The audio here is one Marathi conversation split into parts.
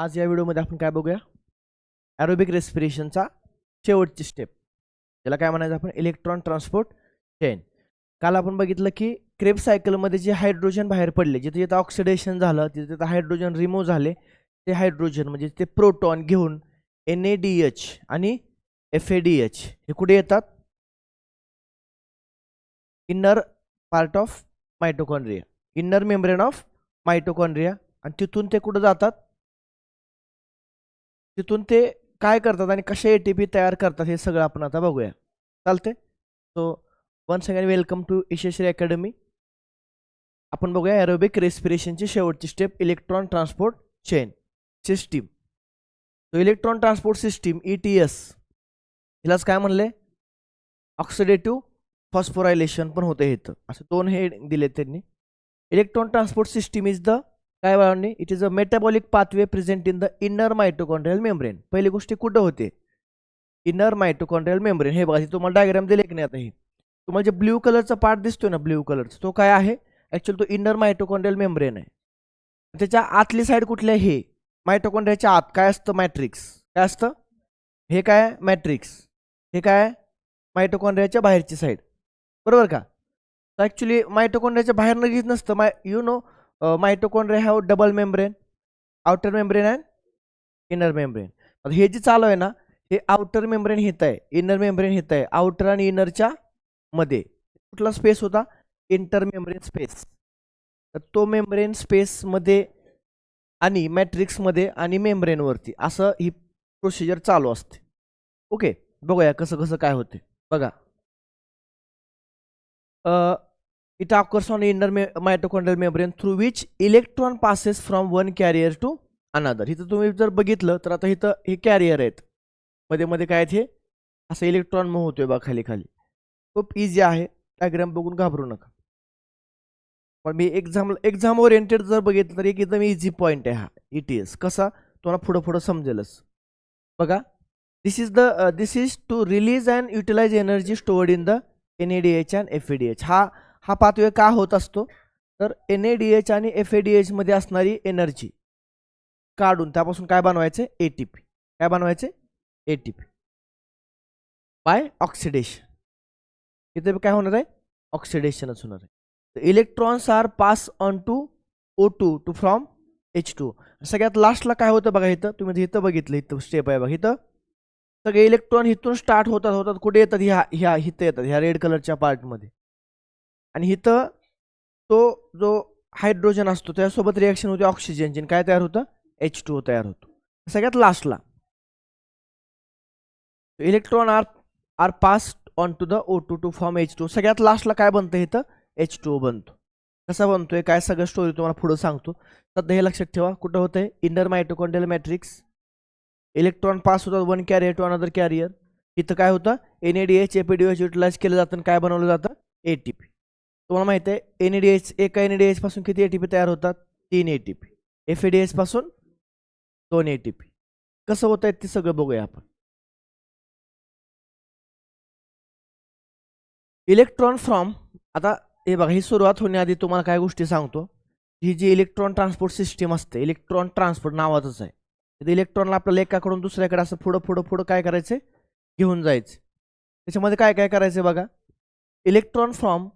आज या व्हिडिओमध्ये आपण काय बघूया, ॲरोबिक रेस्पिरेशनचा शेवटची स्टेप, ज्याला काय म्हणायचं आपण, इलेक्ट्रॉन ट्रान्सपोर्ट चेन. काल आपण बघितलं की क्रेब्स सायकलमध्ये जे हायड्रोजन बाहेर पडले, जिथे जिथे ऑक्सिडेशन झालं तिथे हायड्रोजन रिमूव्ह झाले, ते हायड्रोजन म्हणजे ते प्रोटॉन घेऊन NADH आणि FADH हे कुठे येतात, inner part of mitochondria, inner membrane of mitochondria. आणि तिथून ते कुठं जातात, तिथून ते काय करतात आणि कसे ATP तयार करतात हे सगळं आपण आता बघूया. चालते. So once again welcome to Yashashree academy. आपण बघूया ॲरोबिक रेस्पिरेशनची शेवटची step, electron transport chain system. तो इलेक्ट्रॉन ट्रान्सपोर्ट सिस्टीम ETS, हिलाच काय म्हणले, ऑक्सिडेटिव्ह फॉस्फोरायलेशन पण होते इथं, असं दोन हे दिले त्यांनी. Electron transport system is the काय बाळांनी, it is a metabolic pathway present in the inner mitochondrial membrane. पहिली गोष्टी कुठं होते, इनर मायटोकॉन्ड्रियल मेम्ब्रेन. हे बघा तुम्हाला डायग्राम दिले की नाही, आता हे तुम्हाला जे ब्ल्यू कलरचा पार्ट दिसतोय ना, ब्ल्यू कलरचा, तो काय आहे, ऍक्च्युअली तो इनर मायटोकॉन्ड्रियल मेम्ब्रेन आहे. त्याच्या आतली साईड कुठली आहे, हे मायटोकॉन्ड्रियाच्या आत काय असतं, मॅट्रिक्स. काय असतं, हे काय मॅट्रिक्स, हे काय मायटोकॉन्ड्रियाच्या बाहेरची साईड, बरोबर का. ऍक्च्युली मायटोकॉन्ड्रियाच्या बाहेर नक्कीच नसतं. You know mitochondria have double membrane, outer membrane and inner membrane. आता हे जे चालू आहे ना, हे आउटर मेम्ब्रेन हित आहे, इनर मेम्ब्रेन हित आहे. आउटर आणि इनरच्या मध्ये कुठला स्पेस होता, इंटर मेम्ब्रेन स्पेस. तर तो मेम्ब्रेन स्पेस मध्ये आणि मॅट्रिक्स मध्ये आणि मेम्ब्रेन वरती असं ही प्रोसिजर चालू असते. ओके, बघूया कसं कसं काय होते. बघा, it occurs on inner mitochondrial membrane through which electron passes from one carrier to another. इथं तुम्ही जर बघितलं तर आता इथं हे कॅरियर आहेत, मध्ये मध्ये काय आहेत, हे असं इलेक्ट्रॉन मूव्ह होतोय बघा खाली खाली. खूप इझी आहे, डायग्राम बघून घाबरू नका. पण मी एक्झाम ओरिएंटेड जर बघितलं तर एक एकदम इझी पॉईंट आहे हा ETS. कसा तुम्हाला पुढं पुढं समजेलच. बघा, दिस is to release and utilise energy stored in the NADH and FADH. हा पाथवे का होत असतो, तर NADH आणि FADH मध्ये असणारी एनर्जी काढून त्यापासून काय बनवायचे, ATP. काय बनवायचे, ATP बाय ऑक्सिडेशन. इथे काय होणार आहे, ऑक्सिडेशनच होणार आहे. Electrons are pass on to O2 to from H2. सगळ्यात लास्टला काय होतं बघा, इथं तुम्ही इथं बघितलं, इथं स्टेप आहे बघा, इथं सगळे इलेक्ट्रॉन इथून स्टार्ट होतात कुठे येतात, ह्या इथं येतात, ह्या रेड कलरच्या पार्टमध्ये. आणि इथं तो जो हायड्रोजन असतो त्यासोबत रिएक्शन होते ऑक्सिजनची, काय तयार होतं, H2O तयार होतो सगळ्यात लास्टला. Electron are pass on to the O2 to form H2. सगळ्यात लास्टला काय बनतं, इथं H2O बनतो. कसा बनतोय काय सगळं स्टोरी तुम्हाला पुढे सांगतो. सध्या हे लक्षात ठेवा, कुठं होतंय, inner mitochondrial matrix. Electron pass होतात one carrier to another carrier. इथं काय होतं, NADH FADH युटिलाइज केलं जातं, काय बनवलं जातं, ATP. तुम्हाला माहिती आहे NADH, एका NADH पासून किती ATP तयार होतात, 3 ATP. FADH पासून 2 ATP. कसं होत आहे ते सगळं बघूया आपण. इलेक्ट्रॉन फ्रॉम, आता हे बघा, ही सुरुवात होण्याआधी तुम्हाला काय गोष्टी सांगतो. ही जी इलेक्ट्रॉन ट्रान्सपोर्ट सिस्टीम असते, इलेक्ट्रॉन ट्रान्सपोर्ट नावातच आहे. इलेक्ट्रॉनला आपल्याला एकाकडून दुसऱ्याकडे असं पुढं पुढं पुढं काय करायचं, घेऊन जायचं. त्याच्यामध्ये काय काय करायचं बघा, इलेक्ट्रॉन फ्रॉम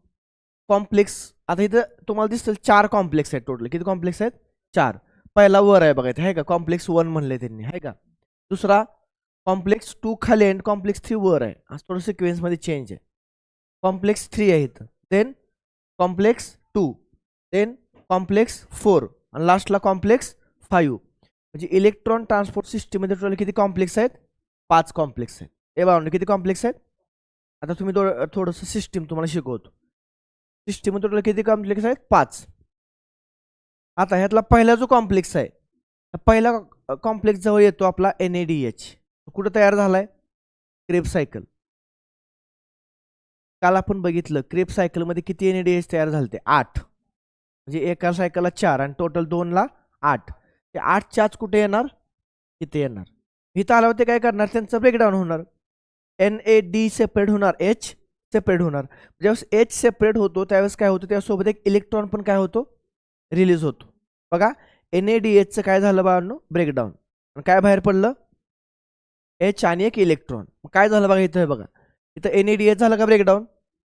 कॉम्प्लेक्स. आता इथं तुम्हाला दिसतील 4 कॉम्प्लेक्स आहेत टोटल. किती कॉम्प्लेक्स आहेत, 4. पहिला वर आहे बघा इथे, आहे का, कॉम्प्लेक्स 1 म्हणले त्यांनी, आहे का. दुसरा कॉम्प्लेक्स 2 खाली आहे, कॉम्प्लेक्स 3 वर आहे. असं थोडं सिक्वेन्स मध्ये चेंज आहे. कॉम्प्लेक्स 3 आहे इथं, देन कॉम्प्लेक्स 2, देन कॉम्प्लेक्स 4 आणि लास्टला कॉम्प्लेक्स 5. म्हणजे इलेक्ट्रॉन ट्रान्सपोर्ट सिस्टीम मध्ये टोटल किती कॉम्प्लेक्स आहेत, 5 कॉम्प्लेक्स आहेत. ए बावंड किती कॉम्प्लेक्स आहेत. आता तुम्ही थोडंसं सिस्टीम तुम्हाला शिकवतो. सिस्टीम टोटल किती कॉम्प्लेक्स आहेत, 5. आता ह्यातला पहिला जो कॉम्प्लेक्स आहे, पहिला कॉम्प्लेक्स जवळ येतो आपला NADH. कुठं तयार झालाय, क्रेब्स सायकल. काल आपण बघितलं क्रेब्स सायकल मध्ये किती NADH तयार झाले, 8. म्हणजे एका सायकलला 4 आणि टोटल 2 ला 8. ते 8 च्याच कुठे येणार, इथे येणार. इथं आलं होते काय करणार, त्यांचं ब्रेकडाऊन होणार. NAD सेपरेट होणार, H सेपरेट होणार. ज्यावेळेस H सेपरेट होतो त्यावेळेस काय होतं, त्यासोबत एक इलेक्ट्रॉन पण काय होतो, रिलीज होतो. बघा, NADH काय झालं बाळांनो, ब्रेकडाऊन. काय बाहेर पडलं, H आणि एक इलेक्ट्रॉन. काय झालं बघा इथं, बघा इथं NADH झालं का ब्रेकडाऊन,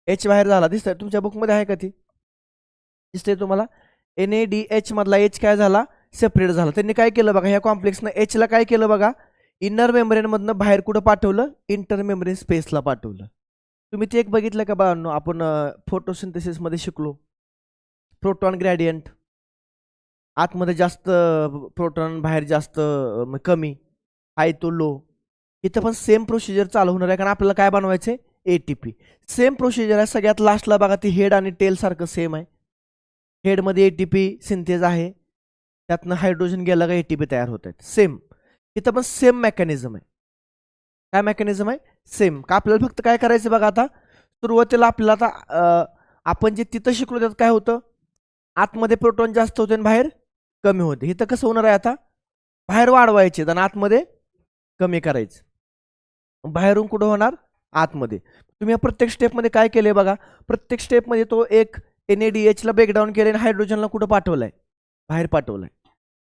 H बाहेर झाला, दिसतंय तुमच्या बुकमध्ये आहे का ती, दिसतंय तुम्हाला. NADH मधला H काय झाला, सेपरेट झाला. त्यांनी काय केलं बघा, ह्या कॉम्प्लेक्सनं H ला काय केलं बघा, इनर मेम्ब्रेन मधनं बाहेर कुठं पाठवलं, इंटर मेम्ब्रेन स्पेसला पाठवलं. तुम्ही ते एक बघितलं का बाळांनो, आपण फोटोसिंथेसिस मध्ये शिकलो, प्रोटॉन ग्रॅडियंट, आतमध्ये जास्त प्रोटॉन, बाहेर जास्त कमी, हाय तो लो. इथं पण सेम प्रोसिजर चालू होणार आहे, कारण आपल्याला काय बनवायचं, ATP. सेम प्रोसिजर आहे, सगळ्यात लास्टला बघा ती हेड आणि टेल सारखं सेम आहे. हेडमध्ये ATP सिंथेज आहे, त्यातनं हायड्रोजन गेला का ATP तयार होत आहेत, सेम. इथं पण सेम मेकॅनिझम आहे. काय मेकॅनिझम आहे, सेम. का आपल्याला फक्त काय करायचं बघा, आता सुरुवातीला आपल्याला आता आपण जे तिथं शिकलो त्यात काय होतं, आतमध्ये प्रोटॉन जास्त होते आणि बाहेर कमी होते. इथं कसं होणार आहे, आता बाहेर वाढवायचे आणि आतमध्ये कमी करायचे. बाहेरून कुठं होणार, आतमध्ये. तुम्ही या प्रत्येक स्टेपमध्ये काय केलंय बघा, प्रत्येक स्टेपमध्ये तो एक NADH ला ब्रेकडाऊन केले आणि हायड्रोजनला कुठं पाठवलाय, बाहेर पाठवलाय.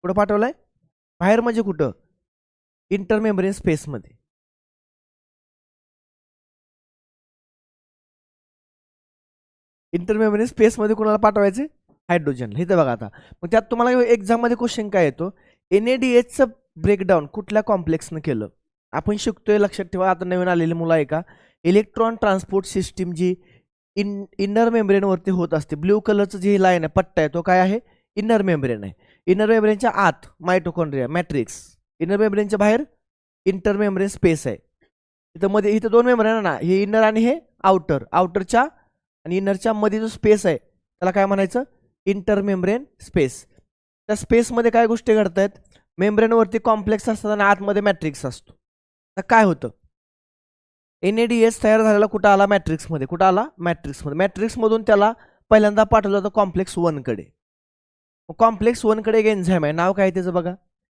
कुठं पाठवलाय, बाहेर म्हणजे कुठं, इंटरमेम्ब्रेन स्पेसमध्ये. इंटरमेम्ब्रेन स्पेसमध्ये कुणाला पाठवायचे, हायड्रोजनला. इथं बघा आता, मग त्यात तुम्हाला एक्झाममध्ये क्वेश्चन काय येतो, NADHचं ब्रेकडाऊन कुठल्या कॉम्प्लेक्सनं केलं. आपण शिकतोय, लक्षात ठेवा, आता नवीन आलेली मुलं आहे का, इलेक्ट्रॉन ट्रान्सपोर्ट सिस्टीम जी इनर मेम्ब्रेनवरती होत असते. ब्ल्यू कलरचं जी लाईन आहे, पट्टा आहे, तो काय आहे, इनर मेम्ब्रेन आहे. इनर मेम्ब्रेनच्या आत मायटोकॉन्ड्रिया, मॅट्रिक्स. इनर मेम्ब्रेनच्या बाहेर इंटर मेम्ब्रेन स्पेस आहे. इथं मध्ये, इथं दोन मेम्ब्रेन आहे ना, हे इनर आणि हे आउटर. आउटरच्या आणि इनरच्या मध्ये जो स्पेस आहे त्याला काय म्हणायचं, इंटर मेम्ब्रेन स्पेस. त्या स्पेसमध्ये काय गोष्टी घडत आहेत, मेम्ब्रेनवरती कॉम्प्लेक्स असतात आणि आतमध्ये मॅट्रिक्स असतो. तर काय होतं, NADH तयार झालेला कुठं आला, मॅट्रिक्समध्ये. कुठं आला, मॅट्रिक्समध्ये. मॅट्रिक्समधून त्याला पहिल्यांदा पाठवलं होतं कॉम्प्लेक्स 1 कडे. कॉम्प्लेक्स 1 कडे एक एन्झाईम आहे, नाव काय त्याचं बघा,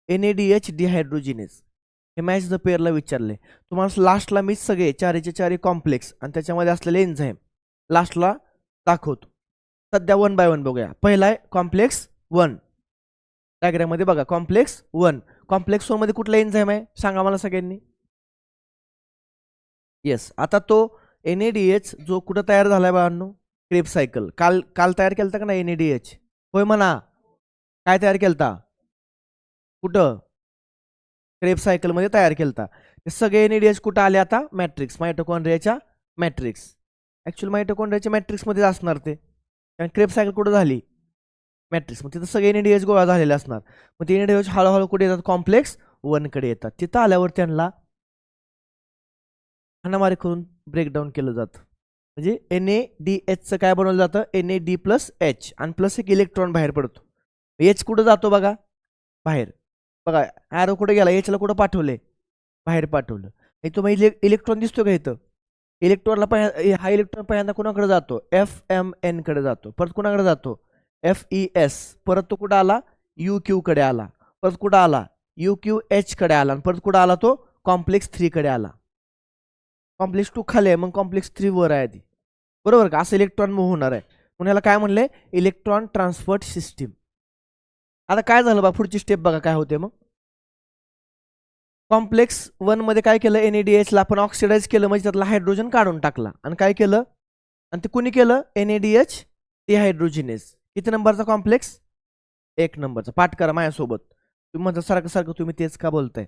NADH डिहायड्रोजिनेज. हे मॅच द पेअरला विचारले तुम्हाला. लास्टला मी सगळे चारीचे चारी कॉम्प्लेक्स आणि त्याच्यामध्ये असलेले एन्झाईम लास्टला दाखवतो. सध्या 1 बाय 1 बघूया. पहिला आहे कॉम्प्लेक्स 1, डायग्राममध्ये बघा, कॉम्प्लेक्स 1. कॉम्प्लेक्स 1 मध्ये कुठला एन्झाईम आहे, सांगा मला सगळ्यांनी. येस, आता तो NADH जो कुठं तयार झालाय बाळांनो, क्रेब सायकल. काल काल तयार केलता का नाही NADH, होय म्हणा. काय तयार केलता, कुठं, क्रेब सायकलमध्ये तयार केलता. हे सगळे NADH कुठं आले आता, मॅट्रिक्स, मायटोकॉन्ड्रियाच्या मॅट्रिक्स. ऍक्च्युअली मायटोकॉन्ड्रियाच्या मॅट्रिक्समध्ये असणार ते, कारण क्रेब सायकल कुठं झाली, मॅट्रिक्स. मग तिथं सगळे NADH गोळा झालेले असणार. मग ते NADH हळूहळू कुठे येतात, कॉम्प्लेक्स 1 कडे येतात. तिथं आल्यावर त्यांना हाणामारी करून ब्रेकडाऊन केलं जातं. म्हणजे NADHचं काय बनवलं जातं, NAD+H आणि प्लस एक इलेक्ट्रॉन बाहेर पडतो. H कुठं जातो बघा, बाहेर. बघा ॲरो कुठे गेला, H ला कुठं पाठवले, बाहेर पाठवलं. तुम्ही इलेक्ट्रॉन दिसतो का इथं, इलेक्ट्रॉनला हा इलेक्ट्रॉन पहिल्यांदा कुणाकडे जातो, FMN कडे जातो. परत कुणाकडे जातो, FES. परत तो कुठं आला, UQ कडे आला. परत कुठं आला, UQH कडे आला. आणि परत कुठं आला, तो कॉम्प्लेक्स 3 कडे आला. कॉम्प्लेक्स 2 खाली आहे, मग कॉम्प्लेक्स 3 वर आहे आधी, बरोबर का. असं इलेक्ट्रॉन मूव्ह होणार आहे. म्हणून याला काय म्हणले, इलेक्ट्रॉन ट्रान्सपोर्ट सिस्टीम. आता काय झालं बघा, पुढची स्टेप बघा काय होते. मग कॉम्प्लेक्स 1 मध्ये काय केलं, NADH ला आपण ऑक्सिडाइज केलं, म्हणजे त्यातला हायड्रोजन काढून टाकला. आणि काय केलं, आणि ते कुणी केलं, NADH डिहायड्रोजिनेज. किती नंबरचा कॉम्प्लेक्स, 1 नंबरचा. पाठ करा माझ्यासोबत. तुम्ही म्हणता सारखं सारखं तुम्ही तेच का बोलताय,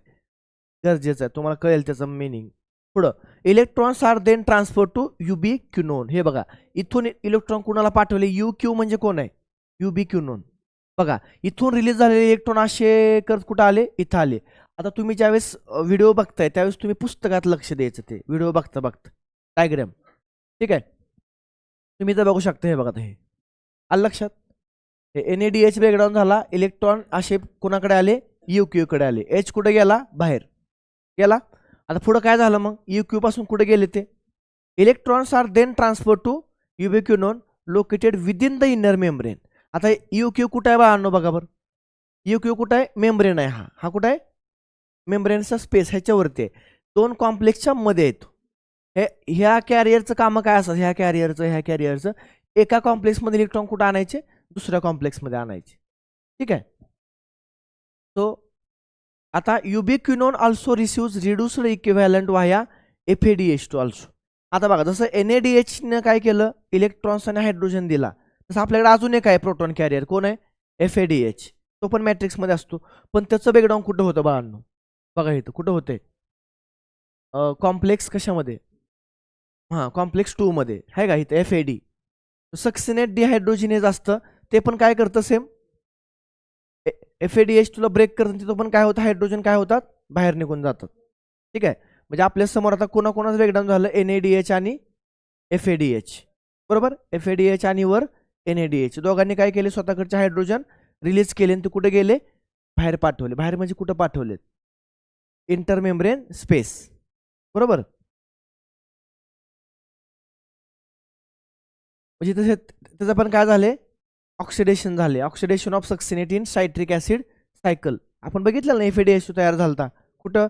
गरजेचं आहे, तुम्हाला कळेल त्याचं मिनिंग. पुढं, electrons are then transfer to ubiquinone. हे बघा, इथून इलेक्ट्रॉन कुणाला पाठवले, UQ म्हणजे कोण आहे, युबिक्युनोन. बघा इथून रिलीज झालेले इलेक्ट्रॉन असे करत कुठं आले, इथं आले. आता तुम्ही ज्यावेळेस व्हिडिओ बघताय त्यावेळेस तुम्ही पुस्तकात लक्ष द्यायचं, ते व्हिडिओ बघता बघता डायग्राम, ठीक आहे. तुम्ही इथं बघू शकता, हे बघा हे आलं लक्षात. हे NADH ब्रेकडाऊन झाला, इलेक्ट्रॉन असे कुणाकडे आले, UQ कडे आले. H कुठे गेला, बाहेर गेला. आता पुढं काय झालं, मग UQ पासून कुठे गेले ते, electrons are then transfer to ubiquinone located within the inner membrane. आता UQ कुठं आहे बा, आणू बघा बरं. UQ कुठं आहे, मेम्ब्रेन आहे, हा कुठं आहे, मेम्ब्रेनचा स्पेस ह्याच्यावरती आहे. 2 कॉम्प्लेक्सच्या मध्ये येतो. ह्या कॅरियरचं काम काय असतं, ह्या कॅरियरचं एका कॉम्प्लेक्समध्ये इलेक्ट्रॉन कुठं आणायचे, दुसऱ्या कॉम्प्लेक्समध्ये आणायचे, ठीक आहे. सो आता ubiquinone also receives reduced equivalent via FADH2 also. आता बघा जसं NADH काय केलं, इलेक्ट्रॉन्स आणि हायड्रोजन दिला, तसं आपल्याकडे अजून एक आहे प्रोटॉन कॅरियर, कोण आहे, FADH. तो पण मॅट्रिक्समध्ये असतो, पण त्याचं ब्रेकडाऊन कुठं होतं बाळांनो, बघा इथं कुठं होते, कॉम्प्लेक्स कशामध्ये, हां कॉम्प्लेक्स 2 मध्ये आहे का इथं FAD. सक्सिनेट डिहायड्रोजिनेज असतं, ते पण काय करतं सेम FADH तुला ब्रेक करतं, तिथं पण काय होतं, हायड्रोजन काय होतात, बाहेर निघून जातात. ठीक आहे, म्हणजे आपल्या समोर आता कोणाकोणाचं ब्रेकडाऊन झालं, NADH आणि FADH, बरोबर. FADH आणि वर NADH दोघांनी काय केले, स्वतःकडचे हायड्रोजन रिलीज केले आणि ते कुठे गेले, बाहेर पाठवले. बाहेर म्हणजे कुठं पाठवले, इंटरमेम्ब्रेन स्पेस, बरोबर. म्हणजे तसे त्याचं पण काय झाले, ऑक्सिडेशन झाले, oxidation of succinate in citric acid cycle. आपण बघितलं ना FADH2 तयार झालता कुठं,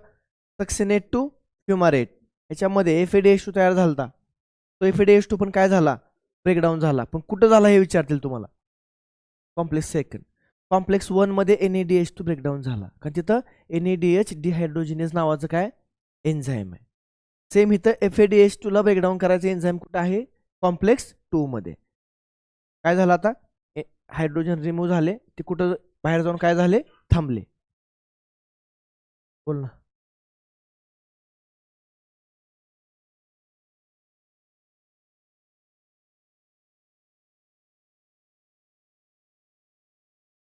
सक्सिनेट टू फ्युमारेट, याच्यामध्ये FADH2 तयार झालता. तो FADH2 पण काय झाला, ब्रेकडाऊन झाला. पण कुठं झाला हे विचारतील तुम्हाला, कॉम्प्लेक्स सेकंड. कॉम्प्लेक्स 1 मध्ये NADH2 ब्रेकडाऊन झाला, कारण तिथं NADH डिहायड्रोजिनेज नावाचं काय एन्झाईम आहे. सेम इथं FADH2 ला ब्रेकडाऊन करायचं एन्झाईम कुठं आहे, कॉम्प्लेक्स 2 मध्ये. काय झालं आता, हायड्रोजन रिमूव्ह झाले, ते कुठं बाहेर जाऊन काय झाले, थांबले. बोल ना.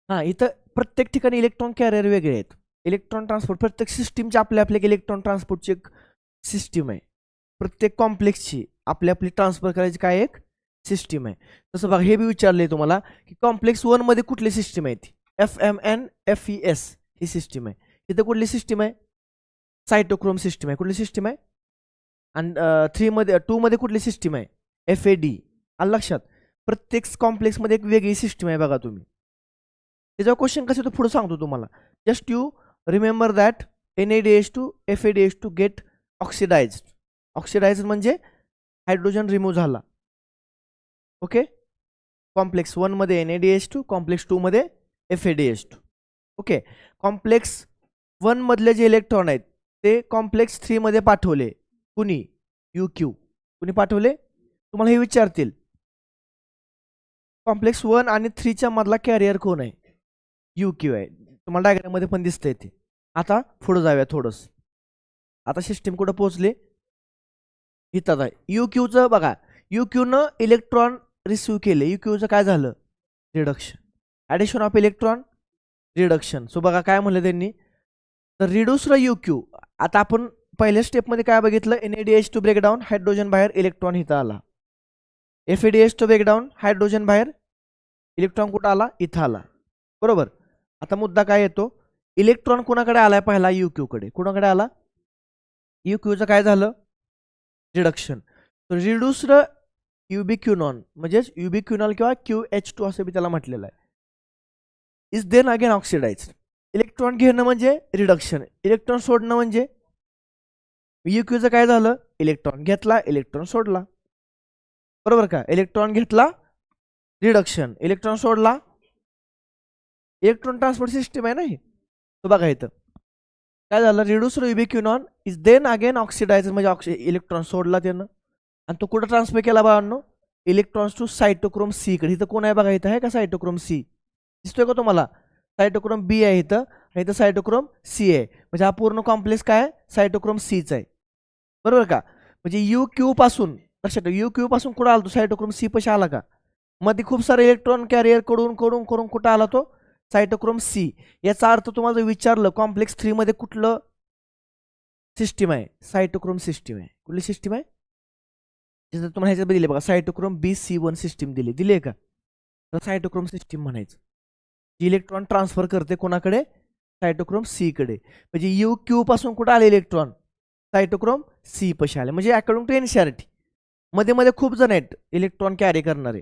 हां इथं प्रत्येक ठिकाणी इलेक्ट्रॉन कॅरियर वेगळे आहेत. इलेक्ट्रॉन ट्रान्सपोर्ट प्रत्येक सिस्टीमची आपल्या आपल्या इलेक्ट्रॉन ट्रान्सपोर्टची एक सिस्टीम आहे. प्रत्येक कॉम्प्लेक्सची आपली आपली ट्रान्सफर करायची काय एक सिस्टीम आहे. तसं बघा हे बी विचारले तुम्हाला की कॉम्प्लेक्स 1 मध्ये कुठली सिस्टीम आहे, ती FMNFES ही सिस्टीम आहे. इथं कुठली सिस्टीम आहे, सायटोक्रोम सिस्टीम आहे. कुठली सिस्टीम आहे, आणि 3 मध्ये 2 मध्ये कुठली सिस्टीम आहे, FAD. आलं लक्षात, प्रत्येक कॉम्प्लेक्समध्ये एक वेगळी सिस्टीम आहे बघा तुम्ही. त्याच्यावर क्वेश्चन कसं तो पुढे सांगतो तुम्हाला. Just you remember that NADH2 FADH2 get oxidised. Oxidised म्हणजे हायड्रोजन रिमूव्ह झाला. ओके, कॉम्प्लेक्स 1 मध्ये NADH2, कॉम्प्लेक्स 2 मध्ये FADH2. ओके, कॉम्प्लेक्स 1 मधले जे इलेक्ट्रॉन आहेत ते कॉम्प्लेक्स 3 मध्ये पाठवले, कुणी, UQ. कुणी पाठवले, तुम्हाला हे विचारतील, कॉम्प्लेक्स 1 आणि 3 च्या मधला कॅरियर कोण आहे, UQ आहे. तुम्हाला डायग्राम मध्ये पण दिसतंय ते. आता पुढे जाऊया थोडंसं. आता सिस्टीम कुठं पोहोचले, इथं आहे. UQचं बघा, UQ न इलेक्ट्रॉन रिसिव्ह केले, UQचं काय झालं, reduction, addition of electron, reduction. So बघा काय म्हणलं त्यांनी, तर रिड्यूस्ड UQ. आता आपण पहिल्या स्टेपमध्ये काय बघितलं, NADH2 ब्रेकडाऊन, हायड्रोजन बाहेर, इलेक्ट्रॉन इथं आला. FADH2 ब्रेकडाऊन, हायड्रोजन बाहेर, इलेक्ट्रॉन कुठं आला, इथं आला, बरोबर. आता मुद्दा काय येतो, इलेक्ट्रॉन कुणाकडे आलाय, पहिला UQ कडे. कुणाकडे आला, UQचं काय झालं, रिडक्शन. रिड्यूस्ड युबिक्युनॉन म्हणजेच युबिक्युनॉल किंवा QH2 असं बी त्याला म्हटलेलं आहे, is then again oxidised. Electron घेणं म्हणजे रिडक्शन, इलेक्ट्रॉन सोडणं म्हणजे, UQचं काय झालं, इलेक्ट्रॉन घेतला, इलेक्ट्रॉन सोडला, बरोबर का. इलेक्ट्रॉन घेतला, रिडक्शन, इलेक्ट्रॉन सोडला, इलेक्ट्रॉन ट्रान्सपोर्ट सिस्टीम आहे ना ही. तो बघा इथं काय झालं, reduced ubiquinone is then again oxidize, म्हणजे इलेक्ट्रॉन सोडला त्यानं, आणि तो कुठं ट्रान्सफर केला बाळांनो, इलेक्ट्रॉन्स टू सायटोक्रोम सी कडे. इथं कोण आहे बघा, इथं आहे का सायटोक्रोम सी, दिसतोय का तुम्हाला, सायटोक्रोम B आहे इथं, आणि इथं सायटोक्रोम C आहे. म्हणजे हा पूर्ण कॉम्प्लेक्स काय आहे, सायटोक्रोम Cच आहे, बरोबर का. म्हणजे UQ पासून, लक्षात UQ पासून कुठं आला तो, सायटोक्रोम C पाशी आला का, मध्ये खूप सारे इलेक्ट्रॉन कॅरियर कडून कडून करून कुठं आला तो, सायटोक्रोम C. याचा अर्थ तुम्हाला विचारलं कॉम्प्लेक्स 3 मध्ये कुठलं सिस्टीम आहे, सायटोक्रोम सिस्टीम आहे. कुठली सिस्टीम आहे, जसं तुम्हाला ह्याच्यात दिले बघा, सायटोक्रोम BC1 सिस्टीम दिली आहे का, तर सायटोक्रोम सिस्टीम म्हणायचं. जी इलेक्ट्रॉन ट्रान्सफर करते कोणाकडे, सायटोक्रोम C कडे. म्हणजे UQ पासून कुठं आले इलेक्ट्रॉन, सायटोक्रोम C पाशी आले. म्हणजे अकॉर्डिंग टू NCERT मध्ये मध्ये खूप जण आहेत इलेक्ट्रॉन कॅरी करणारे,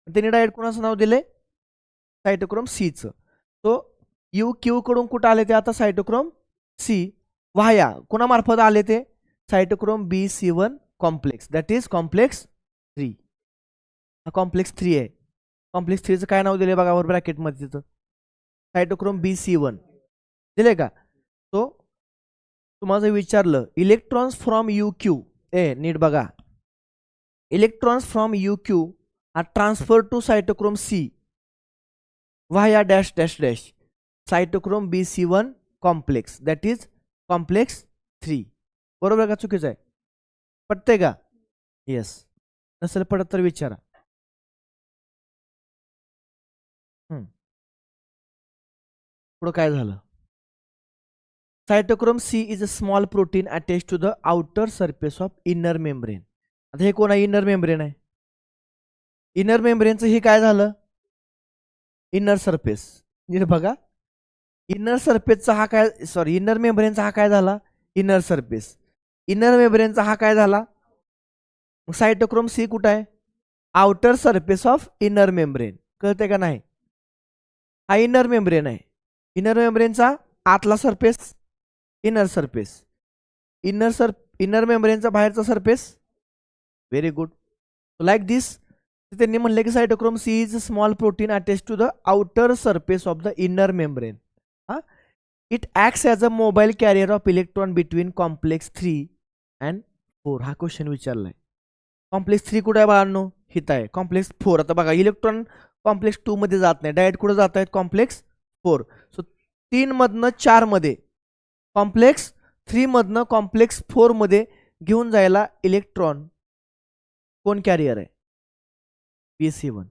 त्यांनी डायरेक्ट कोणाचं नाव दिले, सायटोक्रोम Cचं. तो UQ कडून कुठं आले ते, आता सायटोक्रोम C व्हाया कोणामार्फत आले ते, सायटोक्रोम BC1 complex, that is complex 3. हा कॉम्प्लेक्स 3 आहे. कॉम्प्लेक्स 3चं काय नाव दिले बघा वर ब्रॅकेटमध्ये, तिथं सायटोक्रोम BC1. दिले का? तो तुम्हाला जर विचारलं इलेक्ट्रॉन्स फ्रॉम यू क्यू, नीट बघा, electrons from U Q are transfer to cytochrome C via dash dash dash cytochrome BC1 complex that is complex 3. बरोबर का चुकीचं आहे? पटतंय का? येस. नसेल पडत तर विचारा. पुढं काय झालं? Cytochrome C is a small protein attach to the outer surface of inner membrane. आता हे कोण आहे? इनर मेम्ब्रेन आहे. इनर मेम्ब्रेनचं हे काय झालं? Inner surface. नीट बघा, इनर सरफेसचा हा काय, सॉरी, इनर मेम्ब्रेनचा हा काय झाला? Inner surface. इनर मेम्ब्रेनचा हा काय झाला? सायटोक्रोम सी कुठं आहे? Outer surface of inner membrane. कळते का नाही? हा इनर मेम्ब्रेन आहे. इनर मेम्ब्रेनचा आतला सरफेस इनर सरफेस. इनर मेम्ब्रेनचा बाहेरचा surface. Very good. Like this. त्यांनी म्हणले की cytochrome C is a small protein attach to the outer surface of the inner membrane. It acts as a mobile carrier of electron between complex 3 and 4. हा क्वेश्चन विचारलाय. कॉम्प्लेक्स 3 कुठे आहे बाळांनो? हित आहे. कॉम्प्लेक्स 4, आता बघा, इलेक्ट्रॉन कॉम्प्लेक्स 2 मध्ये जात नाही, डायरेक्ट कुठे जात आहेत? कॉम्प्लेक्स 4. सो 3 मधनं 4 मध्ये, कॉम्प्लेक्स 3 मधनं कॉम्प्लेक्स 4 मध्ये घेऊन जायला इलेक्ट्रॉन कोण कॅरियर आहे? BC1,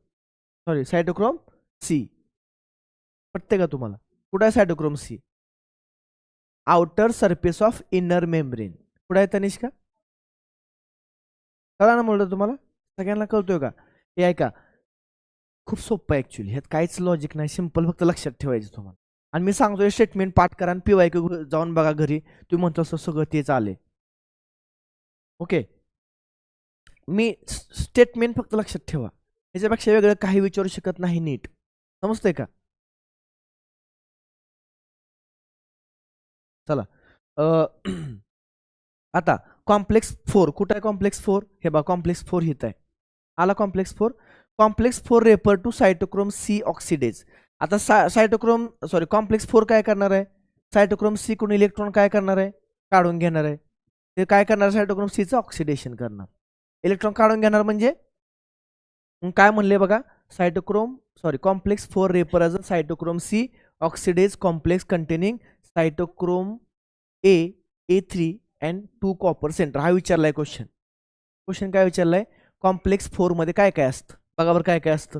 sorry, सायटोक्रोम C. पटते का तुम्हाला? कुठे आहे cytochrome C? Outer surface of inner membrane. कुठे आहे तनिष्का? कळा ना म्हणलं तुम्हाला? सगळ्यांना कळतोय का? हे ऐका, खूप सोपं आहे ऍक्च्युली, ह्यात काहीच लॉजिक नाही, सिंपल, फक्त लक्षात ठेवायचं तुम्हाला. आणि मी सांगतोय स्टेटमेंट पाठ करा आणि PYQ जाऊन बघा घरी, तुम्ही म्हणतो असं सगळं तेच आले. ओके, मी स्टेटमेंट फक्त लक्षात ठेवा, ह्याच्यापेक्षा वेगळं काही विचारू शकत नाही. नीट समजतंय का? चला, आता कॉम्प्लेक्स 4 कुठं आहे? कॉम्प्लेक्स 4 हे बघा, कॉम्प्लेक्स 4 हित आहे. आला complex 4. Complex 4 refer to cytochrome C oxidase. आता सायटोक्रोम, सॉरी, कॉम्प्लेक्स 4 काय करणार आहे? सायटोक्रोम सी कडून इलेक्ट्रॉन काय करणार आहे? काढून घेणार आहे. ते काय करणार? सायटोक्रोम सीचं ऑक्सिडेशन करणार. इलेक्ट्रॉन काढून घेणार म्हणजे काय म्हणले बघा, cytochrome, sorry, complex 4 refer as a cytochrome C oxidase complex containing cytochrome A3 and 2 copper centre. हा विचारलाय क्वेश्चन. क्वेश्चन काय विचारलाय? कॉम्प्लेक्स 4 मध्ये काय काय असतं? बघा बरं काय काय असतं.